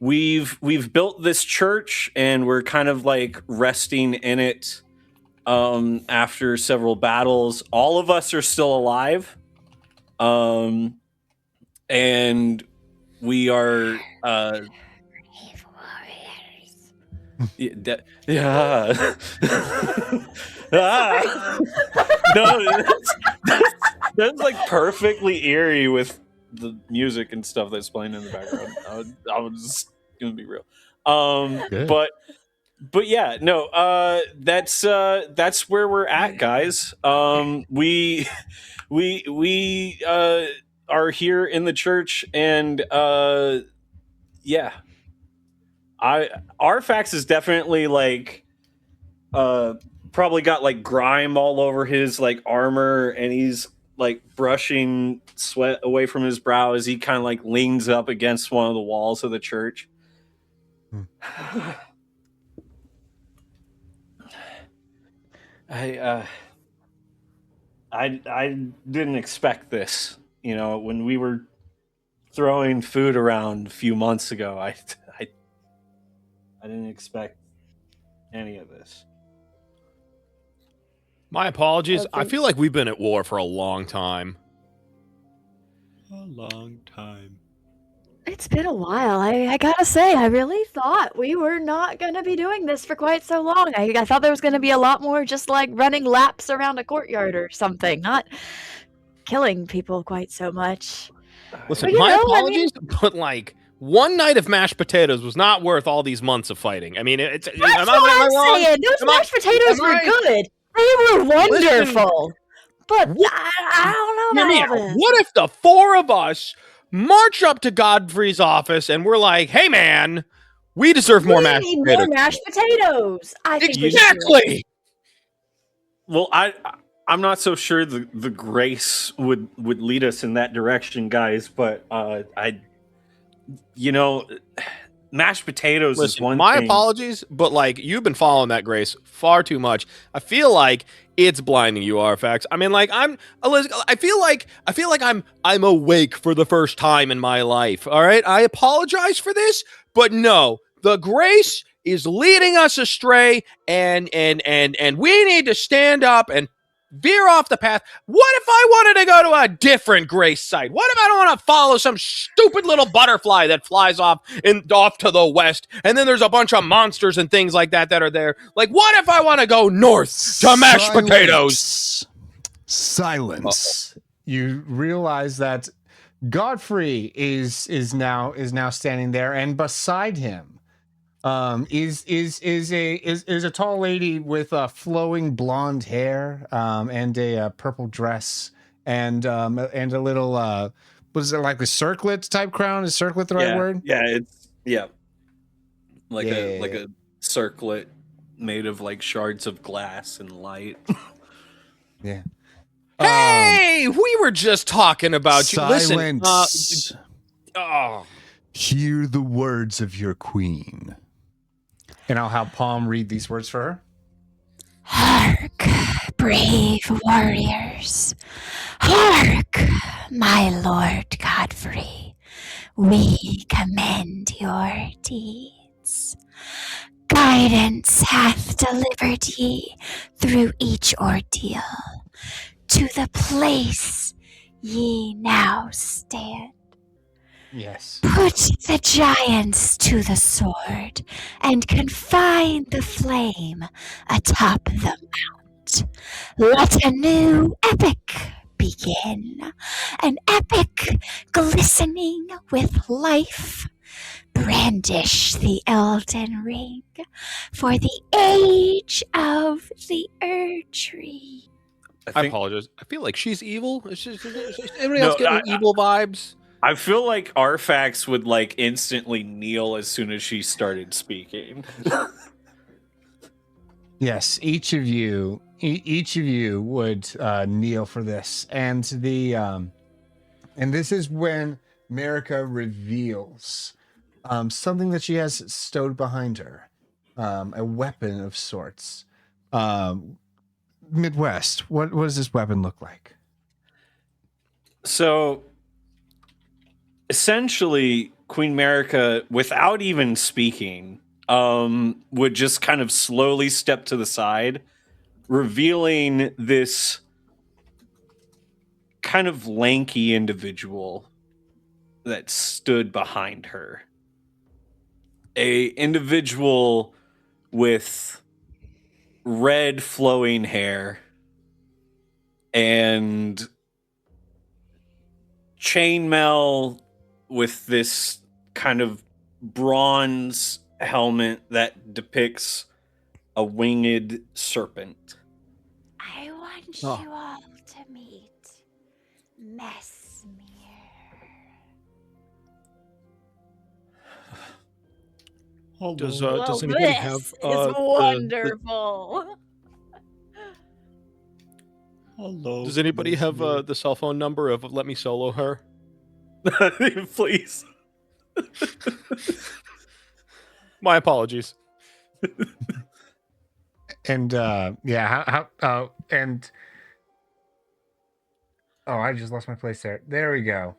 We've built this church and we're kind of like resting in it. After several battles, all of us are still alive. And we are yeah. No, that's like perfectly eerie with the music and stuff that's playing in the background. I was just gonna be real. But yeah, no, that's where we're at, guys. We are here in the church, and yeah, Arphax is definitely like probably got like grime all over his like armor, and he's like brushing sweat away from his brow as he kind of like leans up against one of the walls of the church. I didn't expect this. You know, when we were throwing food around a few months ago, I didn't expect any of this. My apologies. I Okay. feel like we've been at war for a long time. A long time. It's been a while. I gotta say, I really thought we were not gonna be doing this for quite so long. I thought there was gonna be a lot more just like running laps around a courtyard or something, not killing people quite so much. Listen, But, you my know, I mean- apologies, but like one night of mashed potatoes was not worth all these months of fighting. I mean, it's That's am I what I'm wrong? saying. Those Am I- mashed potatoes am were I- good. They were wonderful. But I don't know Hear me about out. this. What if the four of us march up to Godfrey's office and we're like, "Hey, man, we deserve more We mashed need potatoes." more mashed potatoes. I think we should do it. Exactly. Well, I'm not so sure the grace would lead us in that direction, guys. But mashed potatoes is Listen, one my thing. apologies, but like you've been following that grace far too much. I feel like it's blinding you, Arphax. I mean, like I feel like I'm awake for the first time in my life. All right, I apologize for this, but no, the grace is leading us astray, and we need to stand up and veer off the path. What if I wanted to go to a different grace site? What if I don't want to follow some stupid little butterfly that flies off to the west, and then there's a bunch of monsters and things like that are there? Like, what if I want to go north to mashed potatoes? Silence. You realize that Godfrey is now standing there, and beside him is a tall lady with flowing blonde hair and a purple dress and a little what is it, like a circlet type crown? Is circlet the right word? Yeah, it's like Yeah. a circlet made of like shards of glass and light. Yeah. Hey, we were just talking about you. Listen, Silence. oh. Hear the words of your queen. And I'll have Palm read these words for her. Hark, brave warriors. Hark, my lord Godfrey. We commend your deeds. Guidance hath delivered ye through each ordeal to the place ye now stand. Yes. Put the giants to the sword and confine the flame atop the mount. Let a new epic begin, an epic glistening with life. Brandish the Elden Ring for the age of the Erdtree. I apologize. I feel like she's evil. Is anybody No, else getting evil vibes? I feel like Arphax would like instantly kneel as soon as she started speaking. Yes, each of you would kneel for this, and this is when Marika reveals something that she has stowed behind her, a weapon of sorts. Midwest, what does this weapon look like? So, essentially, Queen Marika, without even speaking, would just kind of slowly step to the side, revealing this kind of lanky individual that stood behind her. A individual with red flowing hair and chainmail with this kind of bronze helmet that depicts a winged serpent. I want Oh. you all to meet Messmere. Hello. Does anybody have This is wonderful. Hello. Does anybody have Messenger. the cell phone number of Let Me Solo Her? Please. My apologies. And and oh, I just lost my place there. There we go.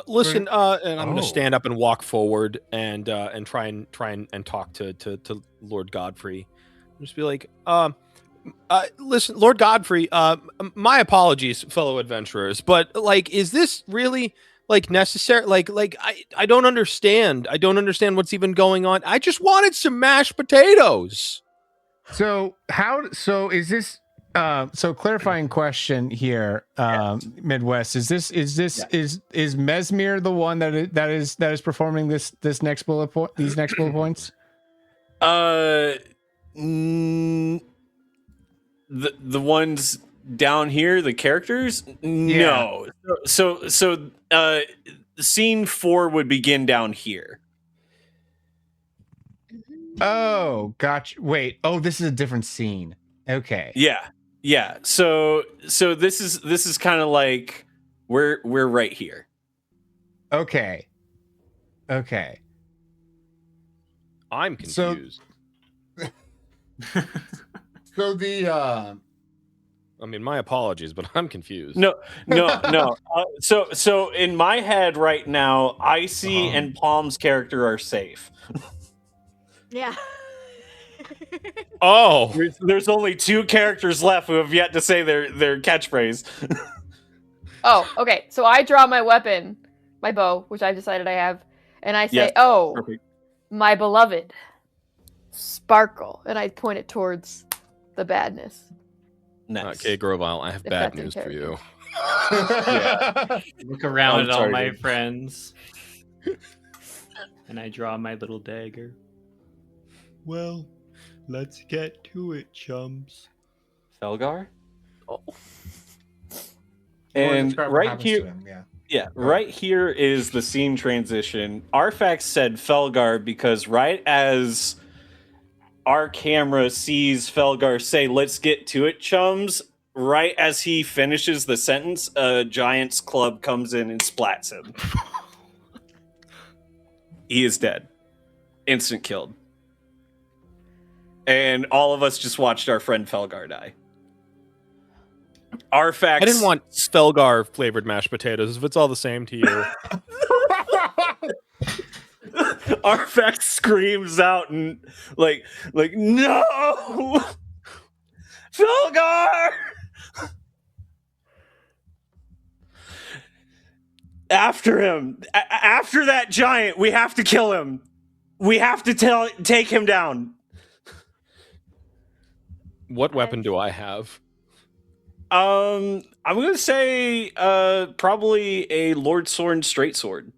Listen, and I'm going Oh. to stand up and walk forward and try and talk to Lord Godfrey. Just be like, listen, Lord Godfrey, my apologies, fellow adventurers, but like, is this really like necessary? Like I don't understand. I don't understand what's even going on. I just wanted some mashed potatoes. So is this so clarifying question here, Midwest, is Mesmere the one that is performing these next bullet points? The ones down here, the characters? No. So scene 4 would begin down here. Oh, gotcha. Wait. Oh, this is a different scene. Okay. Yeah. So this is kind of like we're right here. Okay. I'm confused. So the I mean, my apologies, but I'm confused. No. So in my head right now, Icy and Palm's character are safe. Yeah. Oh, There's only 2 characters left who have yet to say their catchphrase. Oh, okay. So I draw my weapon, my bow, which I've decided I have, and I say, Yes, "Oh, perfect. my beloved, sparkle," and I point it towards the badness. Nice. Okay, Grovile, I have If bad that's in news for you. Look around I'm at all sorry, my dude. friends. And I draw my little dagger. Well, let's get to it, chums. Felgar? Oh. And describe what right happens here, to him, yeah. yeah, right here is the scene transition. Arphax said Felgar because right as our camera sees Felgar say, "Let's get to it, chums," right as he finishes the sentence, a giant's club comes in and splats him. He is dead. Instant killed. And all of us just watched our friend Felgar die. Arphax. I didn't want Felgar flavored mashed potatoes. If it's all the same to you, Arphax screams out and like no, Felgar! After him, after that giant, we have to kill him. We have to take him down. what weapon do I have? I'm gonna say probably a Lord Sword straight sword.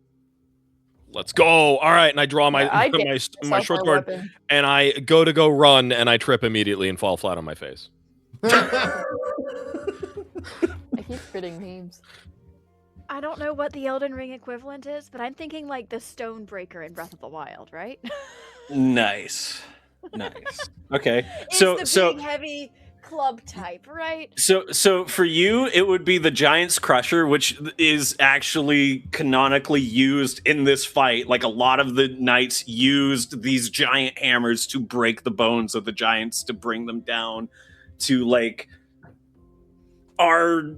Let's go. All right, and I draw my I get my short sword, weapon. and I go run, and I trip immediately and fall flat on my face. I keep forgetting names. I don't know what the Elden Ring equivalent is, but I'm thinking like the Stonebreaker in Breath of the Wild, right? Nice. Okay, It's so the big heavy club type, right? So for you, it would be the Giant's Crusher, which is actually canonically used in this fight. Like a lot of the knights used these giant hammers to break the bones of the giants to bring them down to like our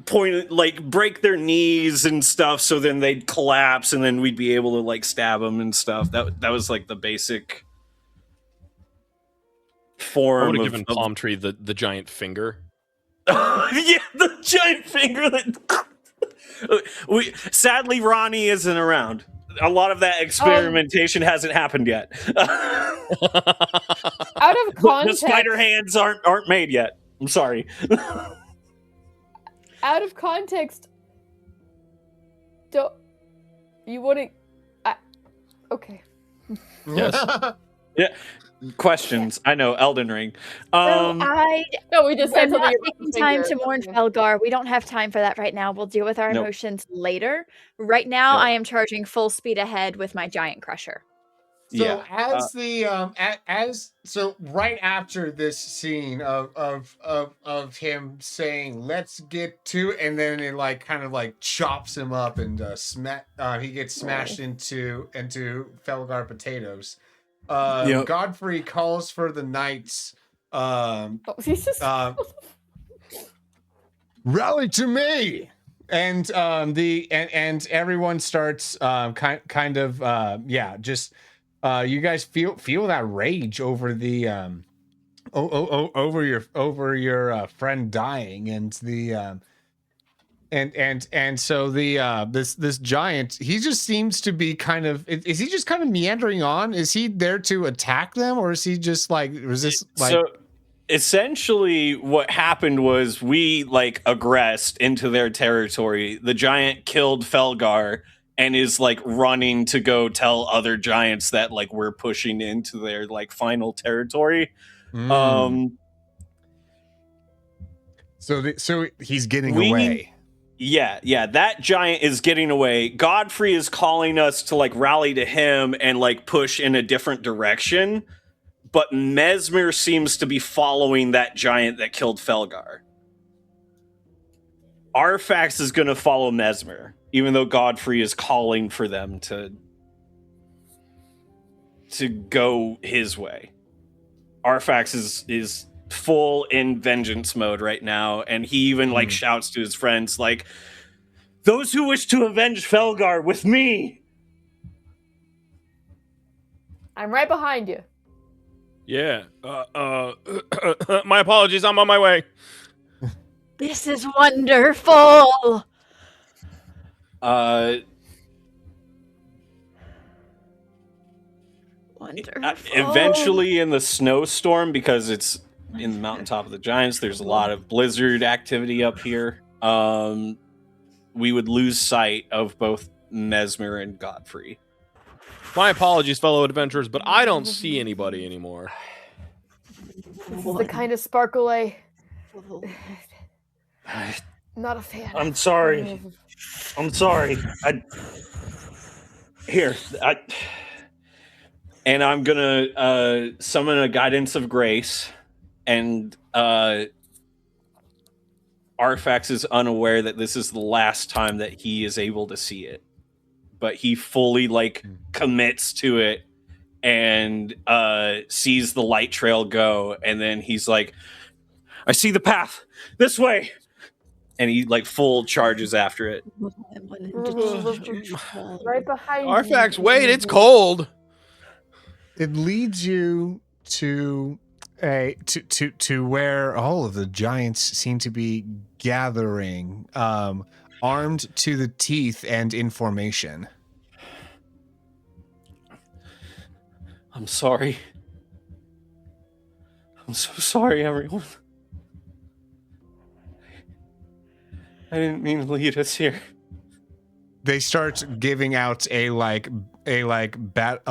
point, like break their knees and stuff. So then they'd collapse, and then we'd be able to like stab them and stuff. That was like the basic form. I would have of given Palm Tree the giant finger. yeah, the giant finger that sadly Ronnie isn't around. A lot of that experimentation hasn't happened yet. Out of The context, spider hands aren't made yet. I'm sorry. out of context, don't you wouldn't? Okay. Yes. Yeah. Questions. I know Elden Ring. So I No, we just am said something not about taking the time finger. to mourn Felgar. We don't have time for that right now. We'll deal with our Nope. emotions later. Right now, Nope. I am charging full speed ahead with my giant crusher. So Yeah. as the so right after this scene of him saying "let's get to it," and then it like kind of like chops him up and he gets smashed into Felgar potatoes. Yep. Godfrey calls for the knights. Oh, he's just Rally to me! and and everyone starts kind of just you guys feel that rage over the over your friend dying, and the and so the this giant, he just seems to be kind of, is he just kind of meandering on? Is he there to attack them, or is he just like, was this like? So essentially what happened was we like aggressed into their territory. The giant killed Felgar and is like running to go tell other giants that like we're pushing into their like final territory. So he's getting away. Yeah, that giant is getting away. Godfrey is calling us to like rally to him and like push in a different direction. But Mesmer seems to be following that giant that killed Felgar. Arphax is going to follow Mesmer, even though Godfrey is calling for them to go his way. Arphax is full in vengeance mode right now, and he even like shouts to his friends like, "Those who wish to avenge Felgar with me." I'm right behind you. Yeah. My apologies. I'm on my way. This is wonderful. Wonderful. Eventually in the snowstorm, because it's in the mountaintop of the giants, there's a lot of blizzard activity up here. We would lose sight of both Mesmer and Godfrey. My apologies, fellow adventurers, but I don't see anybody anymore. This is the kind of sparkle not a fan. I'm sorry. And I'm gonna summon a guidance of grace, and Arphax is unaware that this is the last time that he is able to see it, but he fully like commits to it and sees the light trail go, and then he's like, "I see the path this way," and he like full charges after it. Right behind Arphax, you. wait, it's cold. It leads you to where all of the giants seem to be gathering, armed to the teeth and in formation. I'm sorry. I'm so sorry, everyone. I didn't mean to lead us here. They start giving out a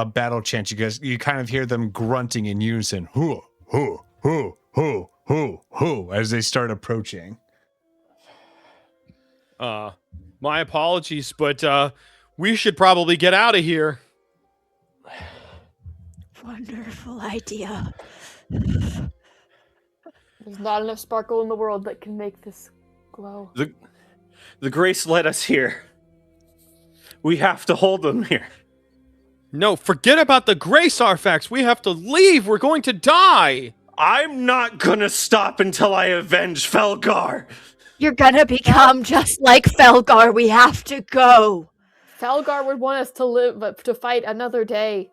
battle chant. You kind of hear them grunting in unison, hoo, hoo, hoo, hoo, hoo, hoo, as they start approaching. My apologies, but we should probably get out of here. Wonderful idea. There's not enough sparkle in the world that can make this glow. The grace led us here. We have to hold them here. No, forget about the grace, Arphax. We have to leave. We're going to die. I'm not gonna stop until I avenge Felgar. You're gonna become just like Felgar. We have to go. Felgar would want us to live, but to fight another day.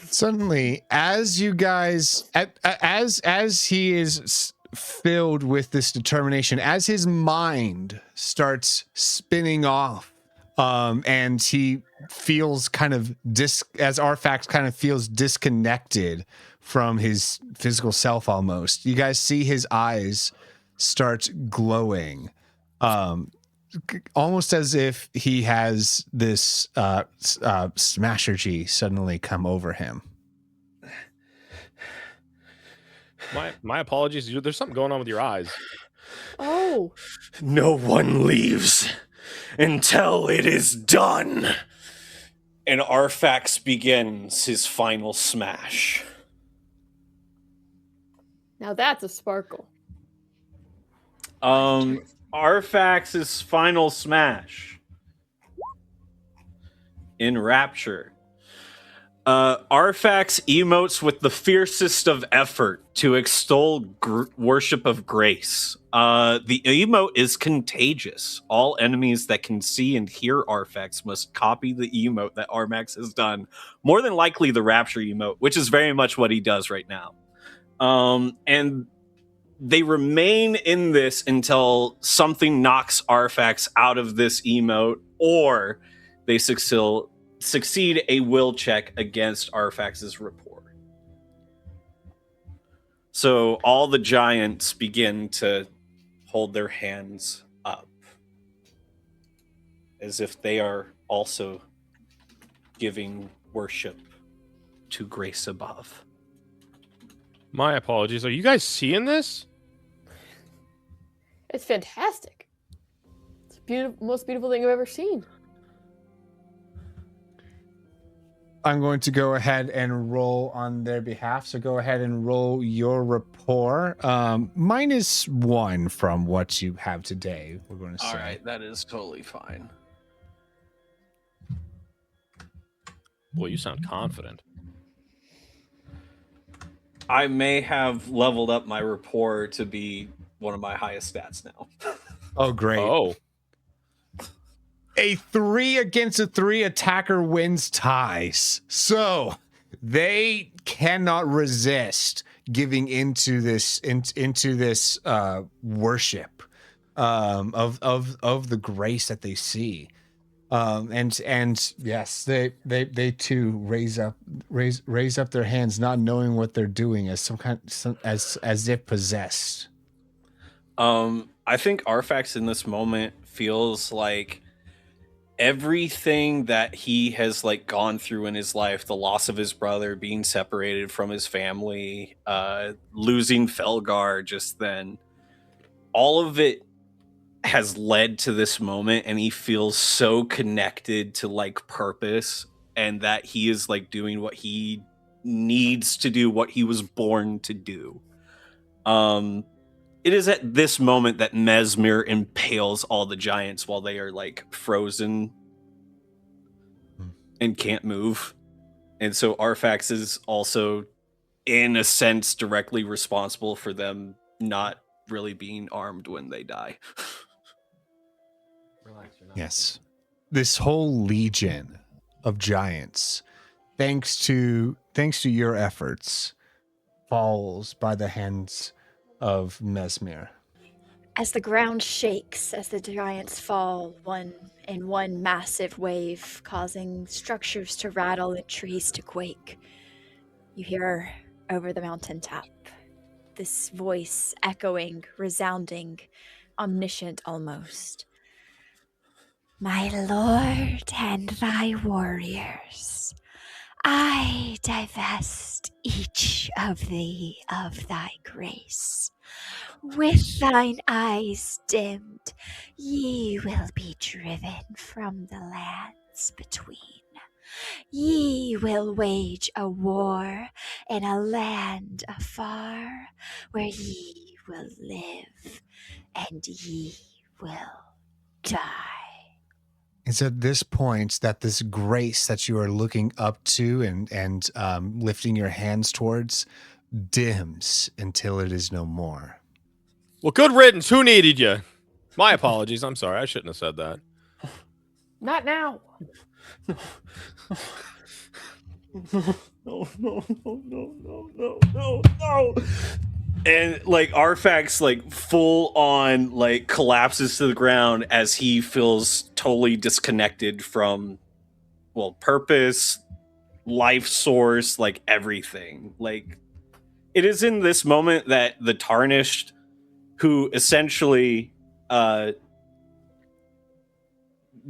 Suddenly, as you guys, as he is filled with this determination, as his mind starts spinning off, and he feels kind of as Arphax kind of feels disconnected from his physical self almost, you guys see his eyes start glowing, almost as if he has this smashergy suddenly come over him. My apologies. There's something going on with your eyes. Oh. No one leaves until it is done. And Arphax begins his final smash. Now that's a sparkle. Arphax's final smash in Rapture. Arphax emotes with the fiercest of effort to extol worship of grace. The emote is contagious. All enemies that can see and hear Arphax must copy the emote that Armax has done. More than likely the Rapture emote, which is very much what he does right now. And they remain in this until something knocks Arphax out of this emote, or they succeed a will check against Arphax's rapport. So all the giants begin to hold their hands up as if they are also giving worship to grace above. My apologies. Are you guys seeing this? It's fantastic. It's the most beautiful thing I've ever seen. I'm going to go ahead and roll on their behalf. So go ahead and roll your rapport. -1 from what you have today, we're going to say. All right, that is totally fine. Boy, you sound confident. I may have leveled up my rapport to be one of my highest stats now. Oh, great. Oh. A 3 against a 3 attacker wins ties. So they cannot resist giving into this worship of the grace that they see. And yes, they too raise up their hands, not knowing what they're doing, as as if possessed. I think Arphax in this moment feels like everything that he has like gone through in his life, the loss of his brother, being separated from his family, losing Felgar just then, all of it has led to this moment, and he feels so connected to like purpose, and that he is like doing what he needs to do, what he was born to do. It is at this moment that Mesmer impales all the giants while they are like frozen and can't move. And so Arphax is also, in a sense, directly responsible for them not really being armed when they die. Yes. This whole legion of giants, thanks to your efforts, falls by the hands of Mesmer. As the ground shakes, as the giants fall one massive wave, causing structures to rattle and trees to quake, you hear over the mountaintop this voice echoing, resounding, omniscient almost. My lord and thy warriors, I divest each of thee of thy grace. With thine eyes dimmed, ye will be driven from the lands between. Ye will wage a war in a land afar, where ye will live and ye will die. It's at this point that this grace that you are looking up to and lifting your hands towards dims until it is no more. Well, good riddance. Who needed you? My apologies. I'm sorry. I shouldn't have said that. Not now. No. And like Arphax like full on like collapses to the ground as he feels totally disconnected from, well, purpose, life source, like everything. Like it is in this moment that the Tarnished, who essentially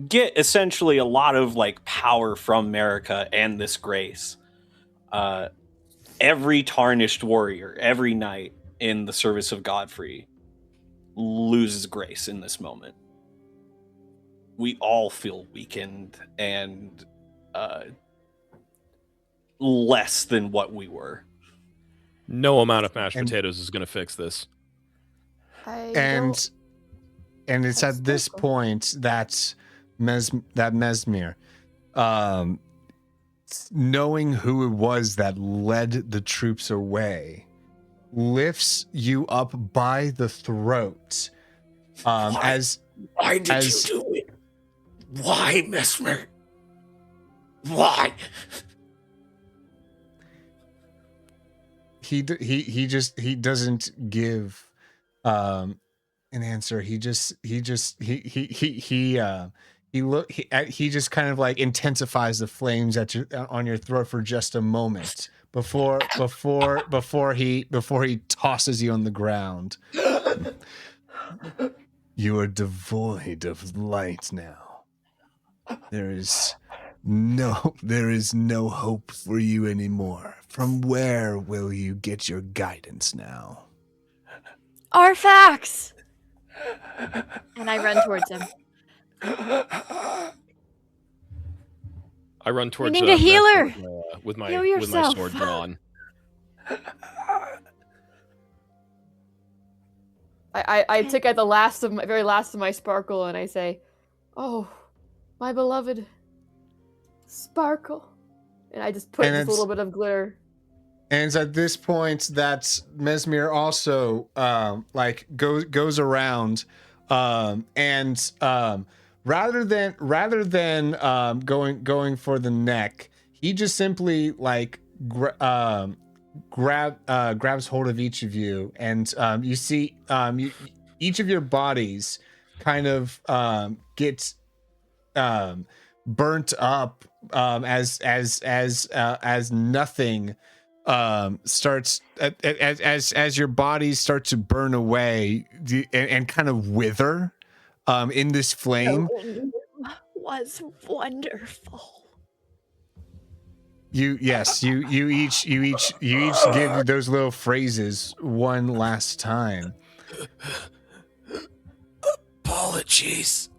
get essentially a lot of like power from America and this grace, every Tarnished warrior every night in the service of Godfrey loses grace in this moment. We all feel weakened and less than what we were. No amount of mashed potatoes is going to fix this. And it's at this point that Mesmer knowing who it was that led the troops away, lifts you up by the throat. Why did you do it? Why, Mesmer? Why? He doesn't give an answer. He just kind of like intensifies the flames on your throat for just a moment before he tosses you on the ground. You are devoid of light now. There is no hope for you anymore. From where will you get your guidance now? Arphax! And I run towards him. I run towards. need a healer. With my Heal with my yourself. sword drawn. I take out the very last of my sparkle and I say, "Oh, my beloved sparkle," and I just put And just a it's- little bit of glitter. And it's at this point that Mesmer also goes around, and rather than going for the neck, he just simply grabs hold of each of you, and you see each of your bodies kind of gets burnt up as nothing starts as your bodies start to burn away and kind of wither in this flame. Was wonderful. You each give those little phrases one last time. Apologies.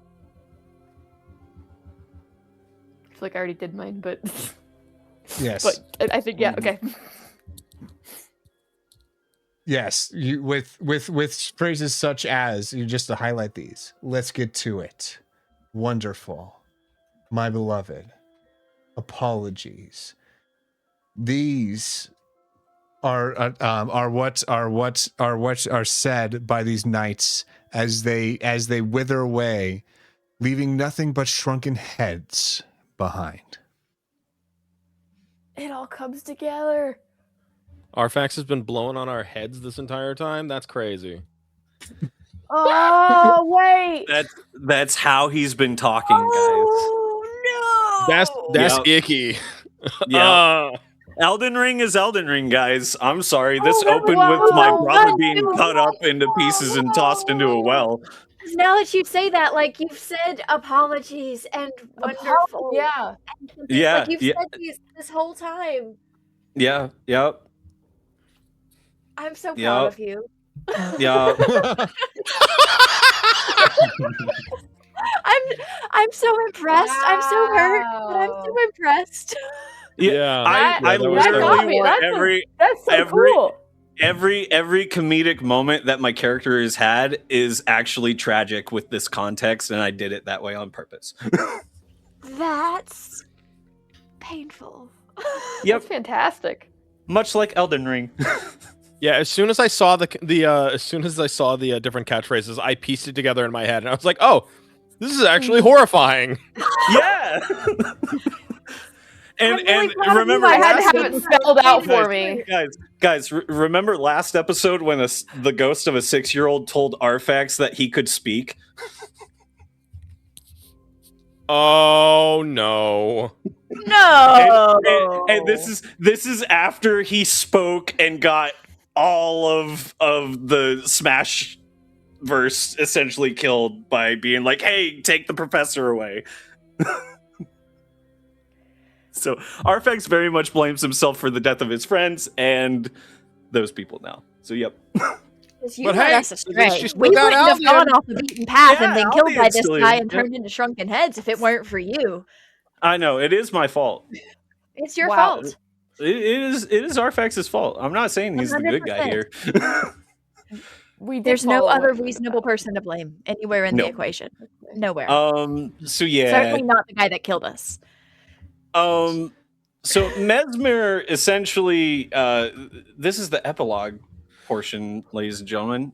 I feel like I already did mine, but Yes. but I think okay. Yes, you with phrases such as, you just to highlight these. Let's get to it. Wonderful. My beloved. Apologies. These are what are said by these knights as they wither away, leaving nothing but shrunken heads behind. It all comes together. Arphax has been blowing on our heads this entire time. That's crazy. Oh wait. That's how he's been talking, guys. Oh no! That's Yep. icky. Yeah. Elden Ring is Elden Ring, guys. I'm sorry. This Oh, opened whoa, with my whoa, brother whoa, being whoa, cut up into pieces and tossed into a well. Now that you say that, like you've said apologies and wonderful. Yeah. Yeah, Like you've yeah. said this whole time. Yeah, yep, I'm so proud Yup. of you. yeah. I'm so impressed. I'm so hurt, but I'm so Wow. impressed. Yeah. I that was literally me. want That's That's so every- cool. every comedic moment that my character has had is actually tragic with this context, and I did it that way on purpose. That's painful. Yep. That's fantastic. Much like Elden Ring. Yeah, as soon as I saw the different catchphrases, I pieced it together in my head, and I was like, "Oh, this is actually horrifying." Yeah. And I'm really proud of you. remember I had to last have it spelled out for me. guys, remember last episode when the ghost of a 6-year-old told Arphax that he could speak? Oh no. No. And this is after he spoke and got all of the Smash verse essentially killed by being like, "Hey, take the professor away." So Arphax very much blames himself for the death of his friends and those people now. So yep. You But led hey, us at astray. least you still We got wouldn't have Albion. gone off the beaten path Yeah, and been killed by Albion's this still guy here. and turned into shrunken heads if it weren't for you. I know, it is my fault. It's your Wow. fault. It is Arphax's fault. I'm not saying he's the good guy 100%. here. We did There's no follow other him. reasonable person to blame anywhere in No. the equation. Nowhere. So yeah. Certainly not the guy that killed us. So Mesmer essentially, this is the epilogue portion, ladies and gentlemen.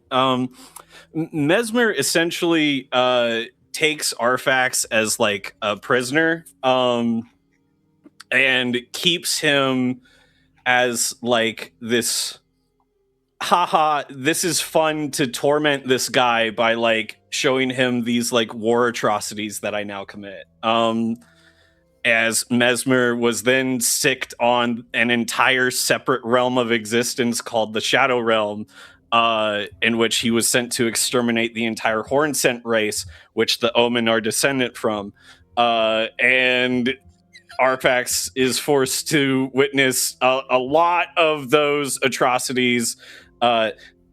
Mesmer essentially takes Arphax as like a prisoner, and keeps him as like this. Haha, this is fun to torment this guy by like showing him these like war atrocities that I now commit. As Mesmer was then sicked on an entire separate realm of existence called the Shadow Realm, in which he was sent to exterminate the entire Hornsent race, which the Omen are descendant from. And Arphax is forced to witness a lot of those atrocities.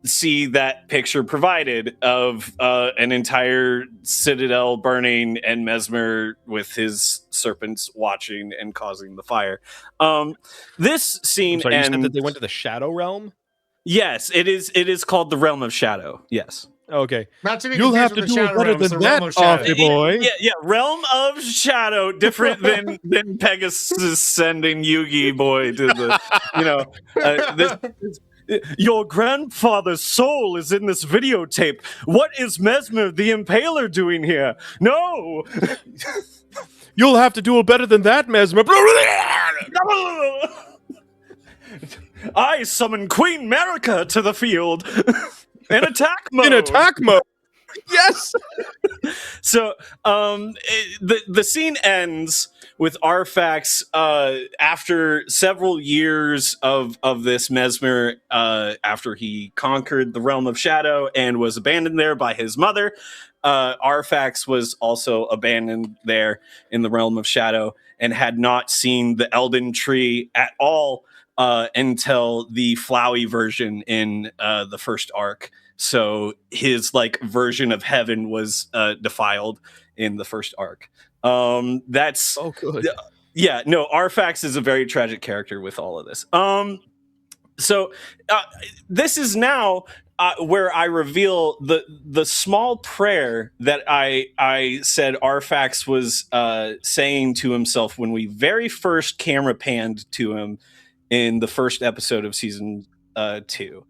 See that picture provided of an entire citadel burning and Mesmer with his serpents watching and causing the fire. This scene You said ends. that they went to the Shadow Realm? Yes, it is. It is called the Realm of Shadow. Yes. Okay. Not to be You'll have confused to with the do Shadow better Realm, it's than the Realm that, of Shadow. Offie boy. Yeah. Realm of Shadow, different than Pegasus sending Yugi boy to the, this, your grandfather's soul is in this videotape. What is Mesmer the Impaler doing here? No! You'll have to do better than that, Mesmer. I summon Queen Marika to the field in attack mode. In attack mode. Yes. So the scene ends with Arphax after several years of this Mesmer, after he conquered the Realm of Shadow and was abandoned there by his mother. Arphax was also abandoned there in the Realm of Shadow and had not seen the Elden Tree at all until the Flowey version in the first arc. So his like version of heaven was defiled in the first arc. That's good. Yeah, no, Arphax is a very tragic character with all of this. So this is now where I reveal the small prayer that I said Arphax was saying to himself when we very first camera panned to him in the first episode of season 2.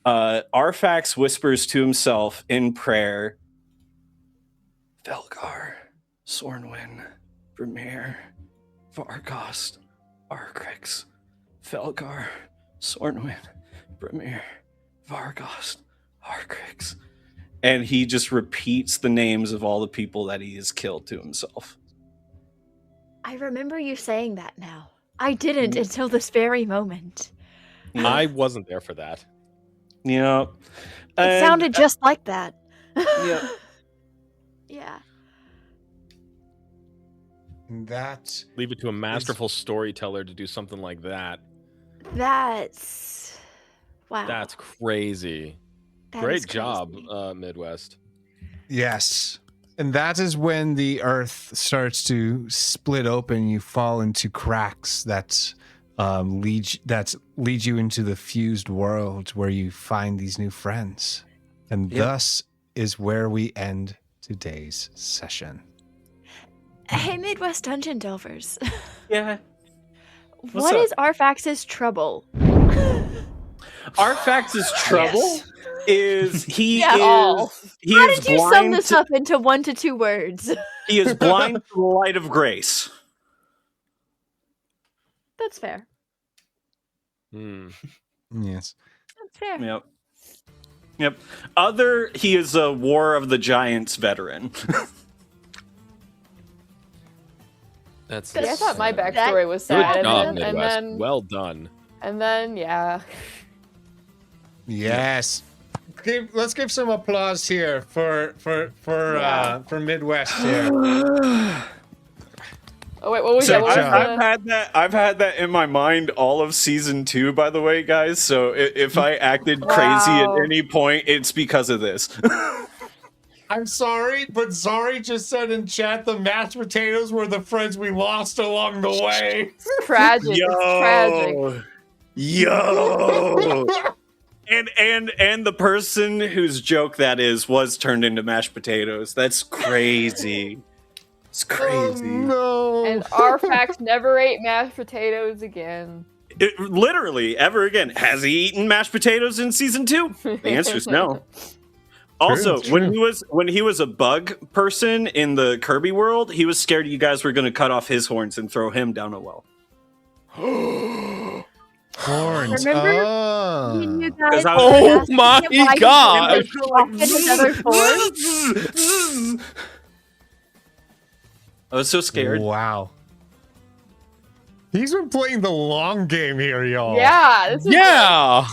Arphax whispers to himself in prayer, Felgar, Sornwyn, Brimir, Vargost, Arkrix, Felgar, Sornwyn, Brimir, Vargost, Arkrix. And he just repeats the names of all the people that he has killed to himself. I remember you saying that now. I didn't until this very moment. I wasn't there for that. Yeah. It sounded just like that. Yeah. Yeah. That Leave it to a masterful storyteller to do something like that. That's... Wow. That's crazy. That Great is job, crazy. Midwest. Yes. And that is when the earth starts to split open. You fall into cracks that lead you into the fused world where you find these new friends. And thus is where we end today's session. Hey, Midwest Dungeon Delvers. Yeah. What up? is Arphax's trouble? Arphax's trouble is he Yeah. is he How is did you sum blind this to, up into 1 to 2 words? he is blind to the light of grace. That's fair. Yes. That's fair. Yep. He is a War of the Giants veteran. That's See, I thought my That- backstory was good sad, job, and Midwest. then Well done. yeah. Yes. Let's give some applause here for Midwest here. Oh wait, what was So, that? What was I've had that in my mind all of season 2, by the way, guys. So if I acted crazy at Wow. any point, it's because of this. I'm sorry, but Zari just said in chat the mashed potatoes were the friends we lost along the way. tragic. It's tragic. Yo. And the person whose joke that is was turned into mashed potatoes. That's crazy. It's crazy. Oh, no. And Arphax never ate mashed potatoes again. Literally, ever again. Has he eaten mashed potatoes in season 2? The answer is no. Also, True. when he was a bug person in the Kirby world, he was scared you guys were going to cut off his horns and throw him down a well. Horns. Remember? Oh. When you guys Oh asked my him why he God. never walked in his other form? I was so scared. Wow. He's been playing the long game here, y'all. Yeah, this is Yeah.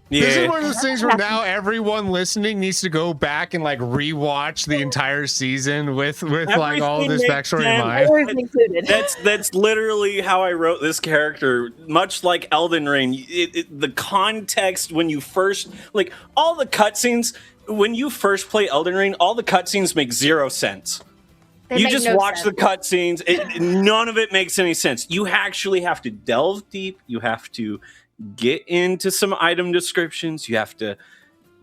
This is Yeah. one of those things where now everyone listening needs to go back and like rewatch the entire season with like all of this Everything backstory in makes mind. Yours included. That's literally how I wrote this character. Much like Elden Ring, the context when you first like all the cutscenes when you first play Elden Ring, all the cutscenes make 0 sense. They You make just no watch sense. the cutscenes. None of it makes any sense. You actually have to delve deep. You have to get into some item descriptions. You have to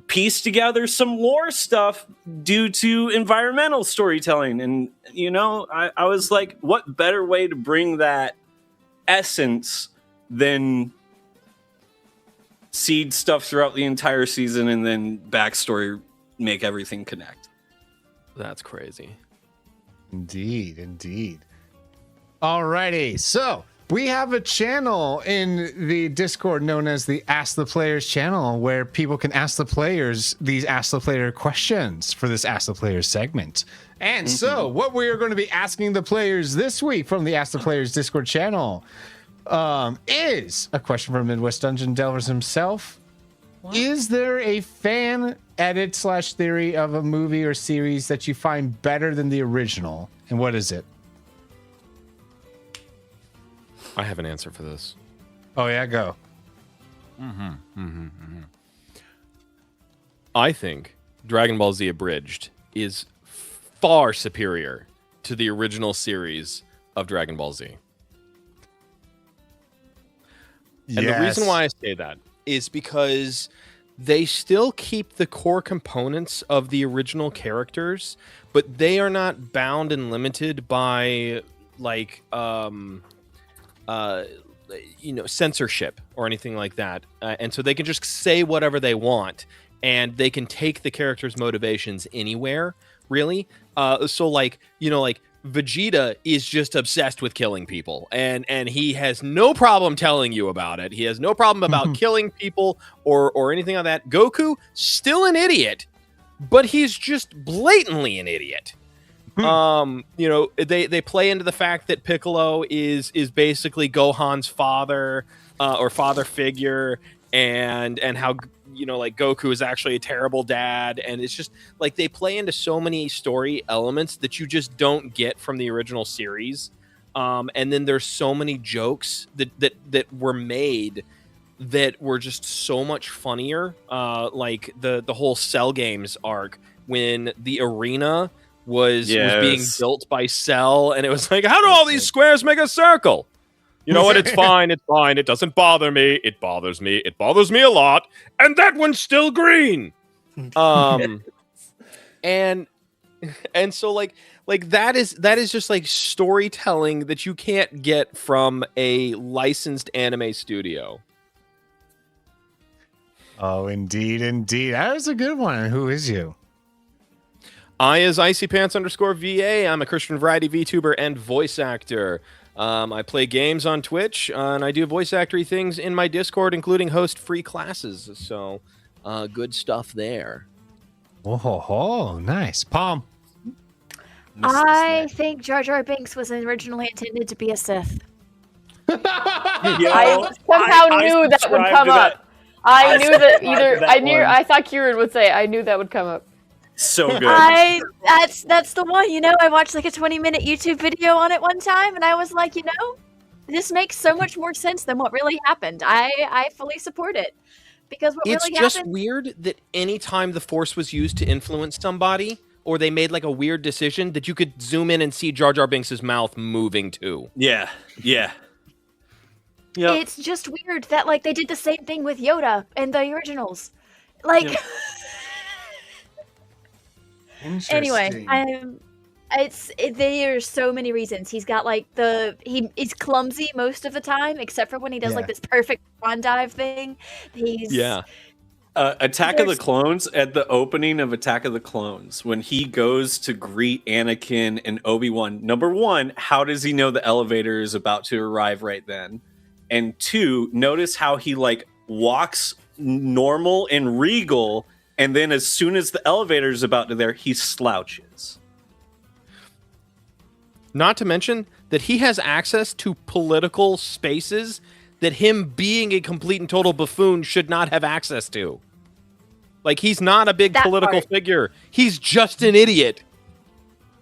piece together some lore stuff due to environmental storytelling. And, you know, I was like, what better way to bring that essence than seed stuff throughout the entire season and then backstory make everything connect. That's crazy. Indeed, indeed. Alrighty, so we have a channel in the Discord known as the Ask the Players channel where people can ask the players these Ask the Player questions for this Ask the Players segment. And so what we are going to be asking the players this week from the Ask the Players Discord channel is a question from Midwest Dungeon Delvers himself. What? Is there a fan edit / theory of a movie or series that you find better than the original? And what is it? I have an answer for this. Oh, yeah, go. I think Dragon Ball Z Abridged is far superior to the original series of Dragon Ball Z. And the reason why I say that is because they still keep the core components of the original characters, but they are not bound and limited by like censorship or anything like that. And so they can just say whatever they want, and they can take the character's motivations anywhere, really. So like, like Vegeta is just obsessed with killing people, and he has no problem telling you about it. He has no problem about killing people or anything like that. Goku, still an idiot, but he's just blatantly an idiot. They play into the fact that Piccolo is basically Gohan's father or father figure, and how like Goku is actually a terrible dad, and it's just like they play into so many story elements that you just don't get from the original series. And then there's so many jokes that were made that were just so much funnier. Like the whole Cell Games arc when the arena was being built by Cell, and it was like, how do all these squares make a circle? You know what? It's fine. It's fine. It doesn't bother me. It bothers me. It bothers me a lot. And that one's still green. And so like that is just like storytelling that you can't get from a licensed anime studio. Oh, indeed, indeed. That was a good one. And who is you? I is icypants_VA. I'm a Christian variety VTuber and voice actor. I play games on Twitch, and I do voice actory things in my Discord, including host free classes. So, good stuff there. Oh, nice. Palm. I think Jar Jar Binks was originally intended to be a Sith. I somehow knew that would come up. I knew that either. I thought Kieran would say. I knew that would come up. So good. That's the one. I watched like a 20-minute YouTube video on it one time, and I was like, this makes so much more sense than what really happened. I fully support it because what It's really just happened. weird that any time the Force was used to influence somebody, or they made like a weird decision, that you could zoom in and see Jar Jar Binks' mouth moving too. Yeah. It's just weird that like they did the same thing with Yoda in the originals. Like, anyway, There's so many reasons. He's got like he's clumsy most of the time, except for when he does like this perfect swan dive thing. Attack of the Clones, at the opening of Attack of the Clones, when he goes to greet Anakin and Obi-Wan, number one, how does he know the elevator is about to arrive right then? And two, notice how he like walks normal and regal, and then as soon as the elevator is about to there, he slouches. Not to mention that he has access to political spaces that him being a complete and total buffoon should not have access to. Like, he's not a big political figure. He's just an idiot.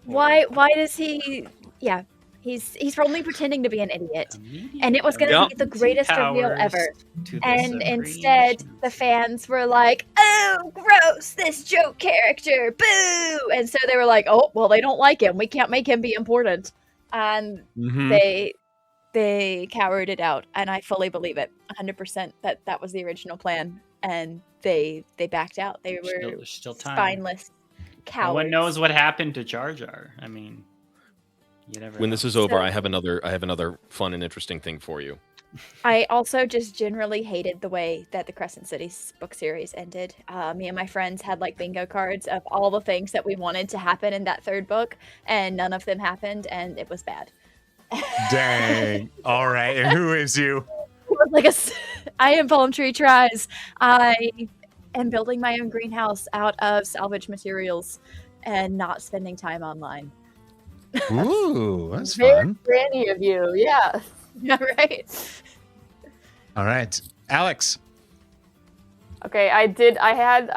Why does he... Yeah, he's only pretending to be an idiot. And it was going to be the greatest reveal ever. And instead, the fans were like, oh, gross, this joke character, boo! And so they were like, oh, well, they don't like him. We can't make him be important. And they cowered it out, and I fully believe it 100% that was the original plan, and they backed out. They were still time. Spineless cowards. No one knows what happened to Jar Jar. I mean, you never when know. This is over, I have another fun and interesting thing for you. I also just generally hated the way that the Crescent Cities book series ended. Me and my friends had like bingo cards of all the things that we wanted to happen in that third book, and none of them happened, and it was bad. Dang. All right. And who is you? I am Palm Tree Tries. I am building my own greenhouse out of salvage materials and not spending time online. Ooh, that's Very fun. granny of you, yeah. Yeah, right. All right, Alex. Okay, I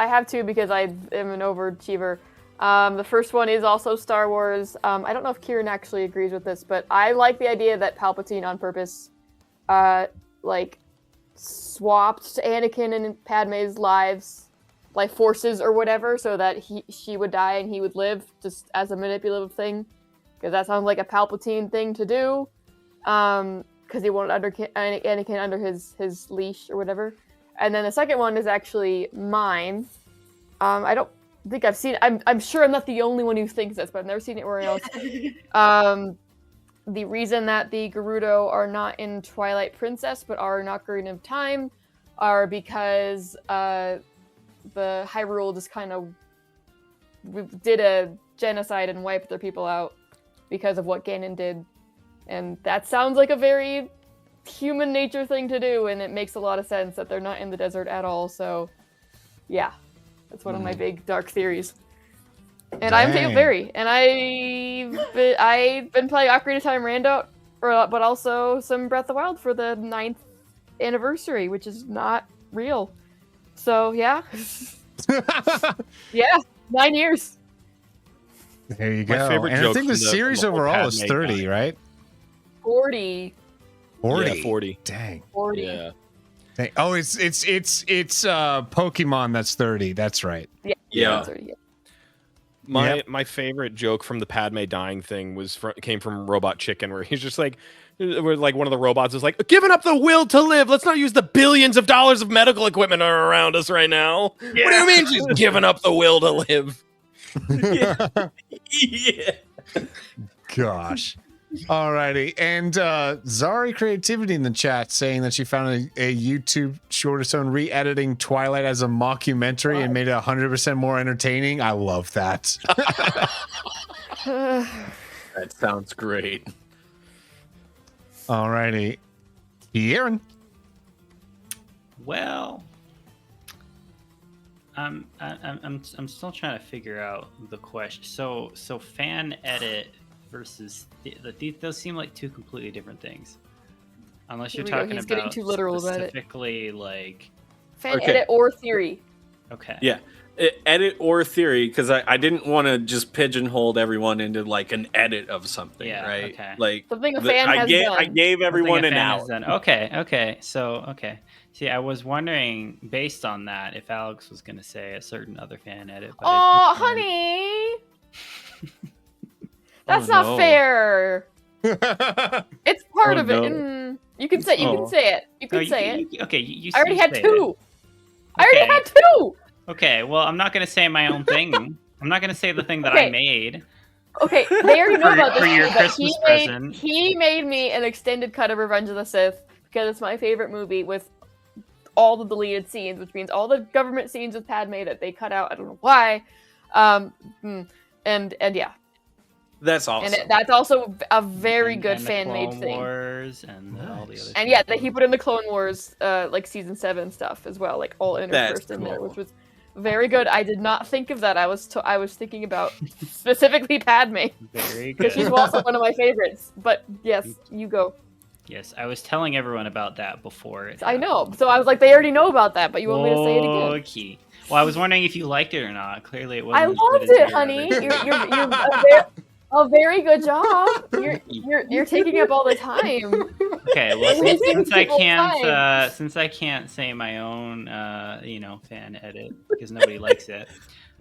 have two because I am an overachiever. The first one is also Star Wars. I don't know if Kieran actually agrees with this, but I like the idea that Palpatine on purpose, like, swapped Anakin and Padme's lives, like forces or whatever, so that she would die and he would live, just as a manipulative thing, because that sounds like a Palpatine thing to do. Because he wanted Anakin under his leash or whatever. And then the second one is actually mine. I don't think I've seen it. I'm sure I'm not the only one who thinks this, but I've never seen it anywhere else. The reason that the Gerudo are not in Twilight Princess but are in Ocarina of Time are because the Hyrule just kind of did a genocide and wiped their people out because of what Ganon did. And that sounds like a very human nature thing to do, and it makes a lot of sense that they're not in the desert at all. So, yeah, that's one of my big dark theories. And I'm Dave Berry, and I've been playing Ocarina of Time Rando, but also some Breath of the Wild for the 9th anniversary, which is not real. So, yeah. Yeah, 9 years. There you go. My favorite and I joke think the from series from overall is Padme 30, guy. right? 40. 40. Yeah, 40. Dang. 40. Yeah. Dang. Oh, it's Pokemon that's 30. That's right. Yeah. 30, My favorite joke from the Padme dying thing came from Robot Chicken, where he's just like, where like one of the robots is like, giving up the will to live. Let's not use the billions of dollars of medical equipment are around us right now. Yeah. What do you mean she's giving up the will to live? Yeah. Gosh. Alrighty. And Zari Creativity in the chat saying that she found a YouTube short of someone re-editing Twilight as a mockumentary and made it 100% more entertaining. I love that. That sounds great. Alrighty. Aaron. Well, I'm still trying to figure out the question. So fan edit versus those seem like two completely different things. Unless you're talking He's about getting too literal about it. specifically like Fan edit or theory. Okay. Yeah. Edit or theory, because I didn't want to just pigeonhole everyone into like an edit of something, Yeah, right? okay. Like Something a fan has done. I gave everyone Something an a fan hour. has done. Okay. Okay. See, I was wondering, based on that, if Alex was going to say a certain other fan edit. But Oh, honey. That's not fair. It's part of it. You can say it. You can say it. Okay, you I already had say two. it. I already had two. Okay, well, I'm not going to say my own thing. I'm not going to say the thing that Okay. I made. Okay, they already know about this. For your too, but Christmas present. He made me an extended cut of Revenge of the Sith because it's my favorite movie with all the deleted scenes, which means all the government scenes with Padme that they cut out. I don't know why. And yeah. That's awesome. And that's also a very good and fan-made Clone thing. Wars and all the other. And yeah, he put in the Clone Wars, like season 7 stuff as well, like all interspersed in there, which was very good. I did not think of that. I was thinking about specifically Padme. Very good. Because she's also one of my favorites. But yes, you go. Yes, I was telling everyone about that before. I know. So I was like, they already know about that, but you want me to say it again? Okay. Well, I was wondering if you liked it or not. Clearly, it wasn't. I as loved good as it, your honey. other- You're a very good job. You're taking up all the time. Okay, well, Wasting since I people's can't say my own, fan edit because nobody likes it,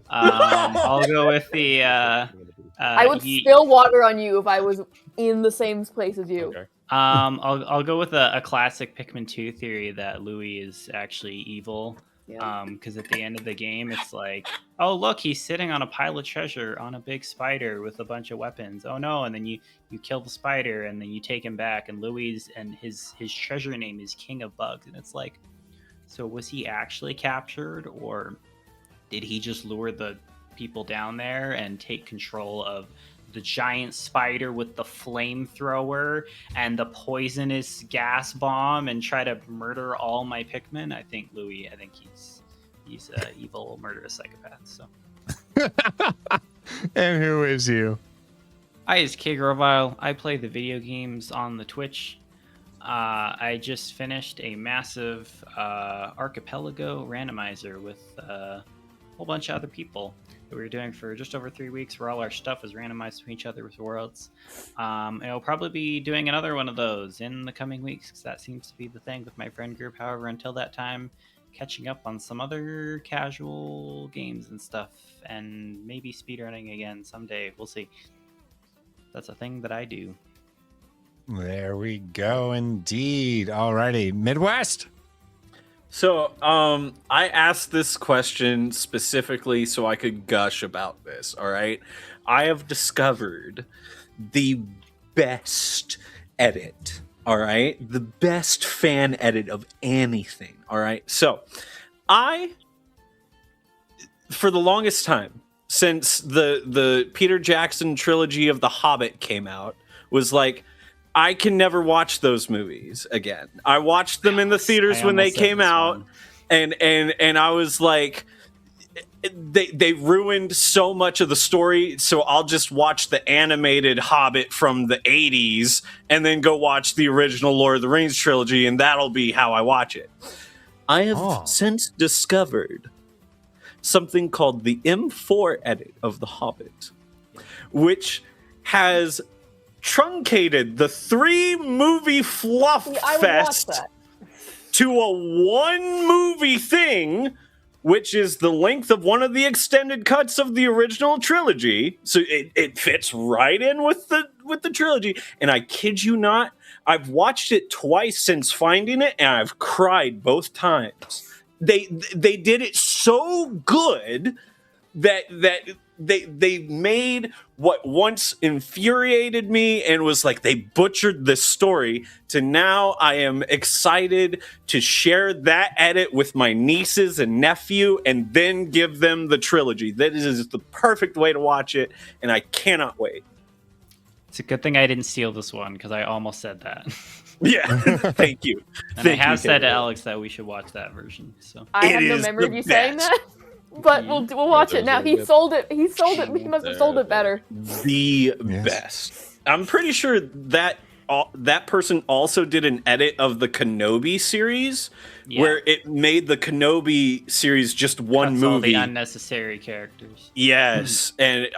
I'll go with the. I would spill water on you if I was in the same place as you. Okay. I'll go with a classic Pikmin 2 theory that Louis is actually evil. Yeah. Because at the end of the game, it's like, oh look, he's sitting on a pile of treasure on a big spider with a bunch of weapons. Oh no! And then you kill the spider, and then you take him back, and Louis and his treasure name is King of Bugs, and it's like, so was he actually captured, or did he just lure the people down there and take control of the giant spider with the flamethrower and the poisonous gas bomb and try to murder all my Pikmin? I think he's an evil, murderous psychopath. So. And who is you? Hi, it's K Grovile. I play the video games on the Twitch. I just finished a massive archipelago randomizer with a whole bunch of other people that we were doing for just over 3 weeks, where all our stuff was randomized to each other with worlds. And I'll probably be doing another one of those in the coming weeks, because that seems to be the thing with my friend group. However, until that time, catching up on some other casual games and stuff, and maybe speedrunning again someday. We'll see. That's a thing that I do. There we go, indeed. Alrighty, Midwest. So, I asked this question specifically so I could gush about this, all right? I have discovered the best edit, all right? The best fan edit of anything, all right? So, for the longest time, since the Peter Jackson trilogy of The Hobbit came out, was like, I can never watch those movies again. I watched them in the theaters when they came out, and I was like, they ruined so much of the story, so I'll just watch the animated Hobbit from the 80s and then go watch the original Lord of the Rings trilogy, and that'll be how I watch it. I have since discovered something called the M4 edit of The Hobbit, which has truncated the 3-movie fluff fest to a 1-movie thing, which is the length of one of the extended cuts of the original trilogy. So it fits right in with the trilogy. And I kid you not, I've watched it twice since finding it, and I've cried both times. They did it so good that they made what once infuriated me and was like, they butchered this story, to now I am excited to share that edit with my nieces and nephew and then give them the trilogy. That is the perfect way to watch it, and I cannot wait. It's a good thing I didn't steal this one, because I almost said that. Yeah, thank you. And I have said to Alex that we should watch that version. So I have no memory of you saying that. But we'll watch it now. He sold it. He must have sold it better. The best. I'm pretty sure that that person also did an edit of the Kenobi series, where it made the Kenobi series just one movie. All the unnecessary characters. Yes, and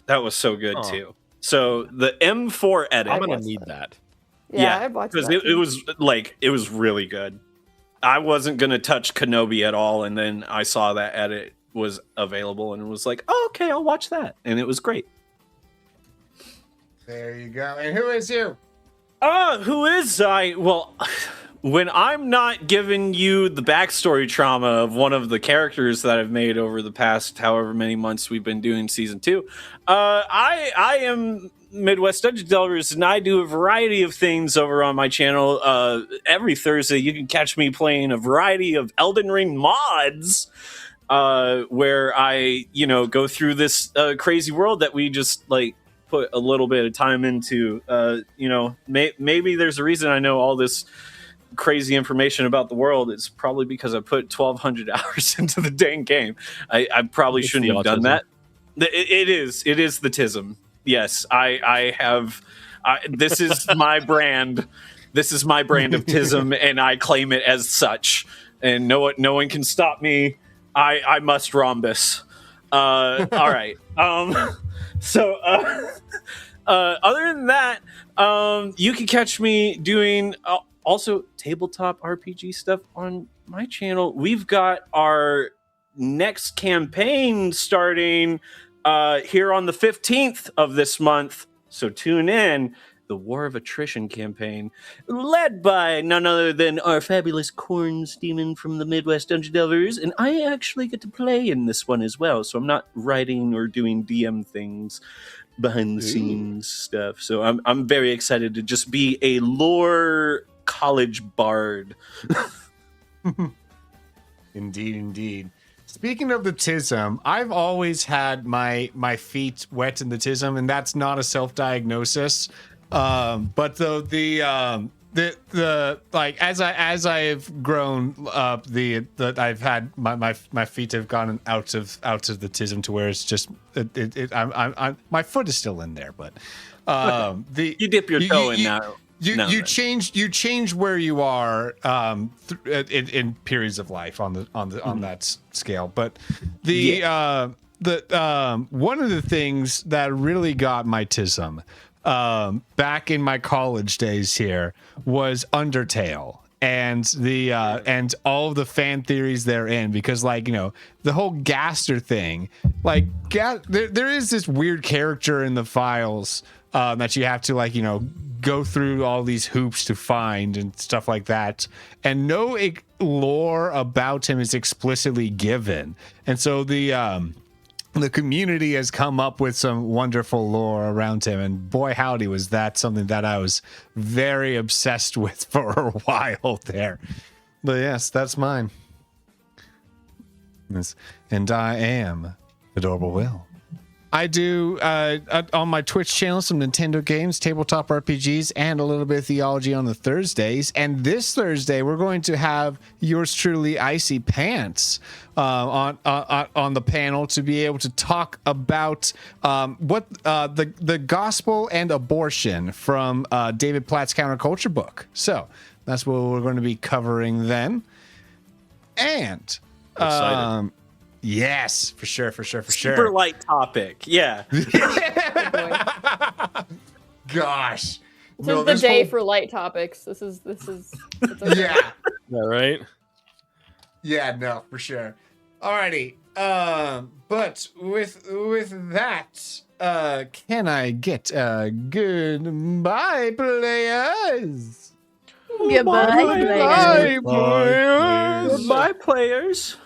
that was so good too. So the M4 edit. I'm gonna need that. Yeah, I watched that. Because it was really good. I wasn't gonna touch Kenobi at all, and then I saw that edit was available and was like, oh, okay, I'll watch that, and it was great. There you go. And who is you? Who is I? Well, when I'm not giving you the backstory trauma of one of the characters that I've made over the past however many months we've been doing season 2, I am Midwest Dungeon Delvers, and I do a variety of things over on my channel. Every Thursday, you can catch me playing a variety of Elden Ring mods, where I, go through this crazy world that we just like put a little bit of time into. Maybe there's a reason I know all this crazy information about the world. It's probably because I put 1,200 hours into the dang game. I probably shouldn't have done that. It is the tism. Yes, I have. This is my brand. This is my brand of tism, and I claim it as such. And no one can stop me. I must rhombus. All right. So other than that, you can catch me doing also tabletop RPG stuff on my channel. We've got our next campaign starting here on the 15th of this month. So tune in. The War of Attrition campaign, led by none other than our fabulous Corns demon from the Midwest Dungeon Delvers, and I actually get to play in this one as well, so I'm not writing or doing DM things behind the scenes stuff. So I'm very excited to just be a lore college bard. Indeed. Speaking of the tism, I've always had my feet wet in the tism, and that's not a self-diagnosis. But the like as I've grown up, I've had my feet have gone out of the tism to where it's just I'm my foot is still in there, but you dip your toe in now. You change where you are in periods of life on that scale. But one of the things that really got my tism back in my college days here was Undertale and the and all of the fan theories therein, because the whole Gaster thing, there is this weird character in the files that you have to go through all these hoops to find and stuff like that, and no lore about him is explicitly given, and so the community has come up with some wonderful lore around him, and boy howdy was that something that I was very obsessed with for a while there. But yes, that's mine. Yes. And I am Adorable Will. I do on my Twitch channel some Nintendo games, tabletop RPGs, and a little bit of theology on the Thursdays. And this Thursday, we're going to have yours truly, Icy Pants, on the panel to be able to talk about what the gospel and abortion from David Platt's counterculture book. So that's what we're going to be covering then. And yes, for sure. Super light topic. Yeah. Gosh. This is the day for light topics. This is okay. Yeah. Yeah, right? Yeah, no, for sure. Alrighty. But with that, can I get goodbye, players? Goodbye, players. Goodbye, players.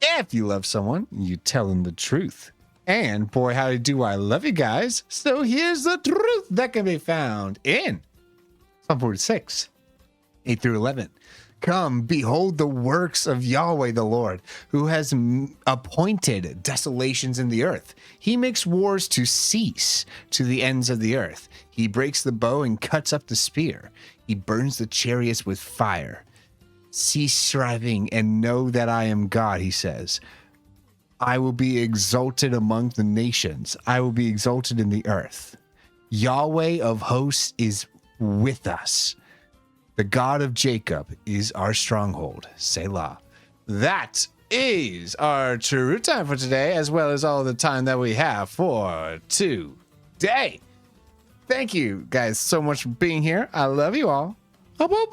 If you love someone, you tell them the truth. And boy, howdy do I love you guys. So here's the truth that can be found in Psalm 46, 8 through 11. Come, behold the works of Yahweh the Lord, who has appointed desolations in the earth. He makes wars to cease to the ends of the earth. He breaks the bow and cuts up the spear. He burns the chariots with fire. Cease striving and know that I am God, he says. I will be exalted among the nations. I will be exalted in the earth. Yahweh of hosts is with us. The God of Jacob is our stronghold. Selah. That is our true time for today, as well as all the time that we have for today. Thank you guys so much for being here. I love you all. Bye-bye.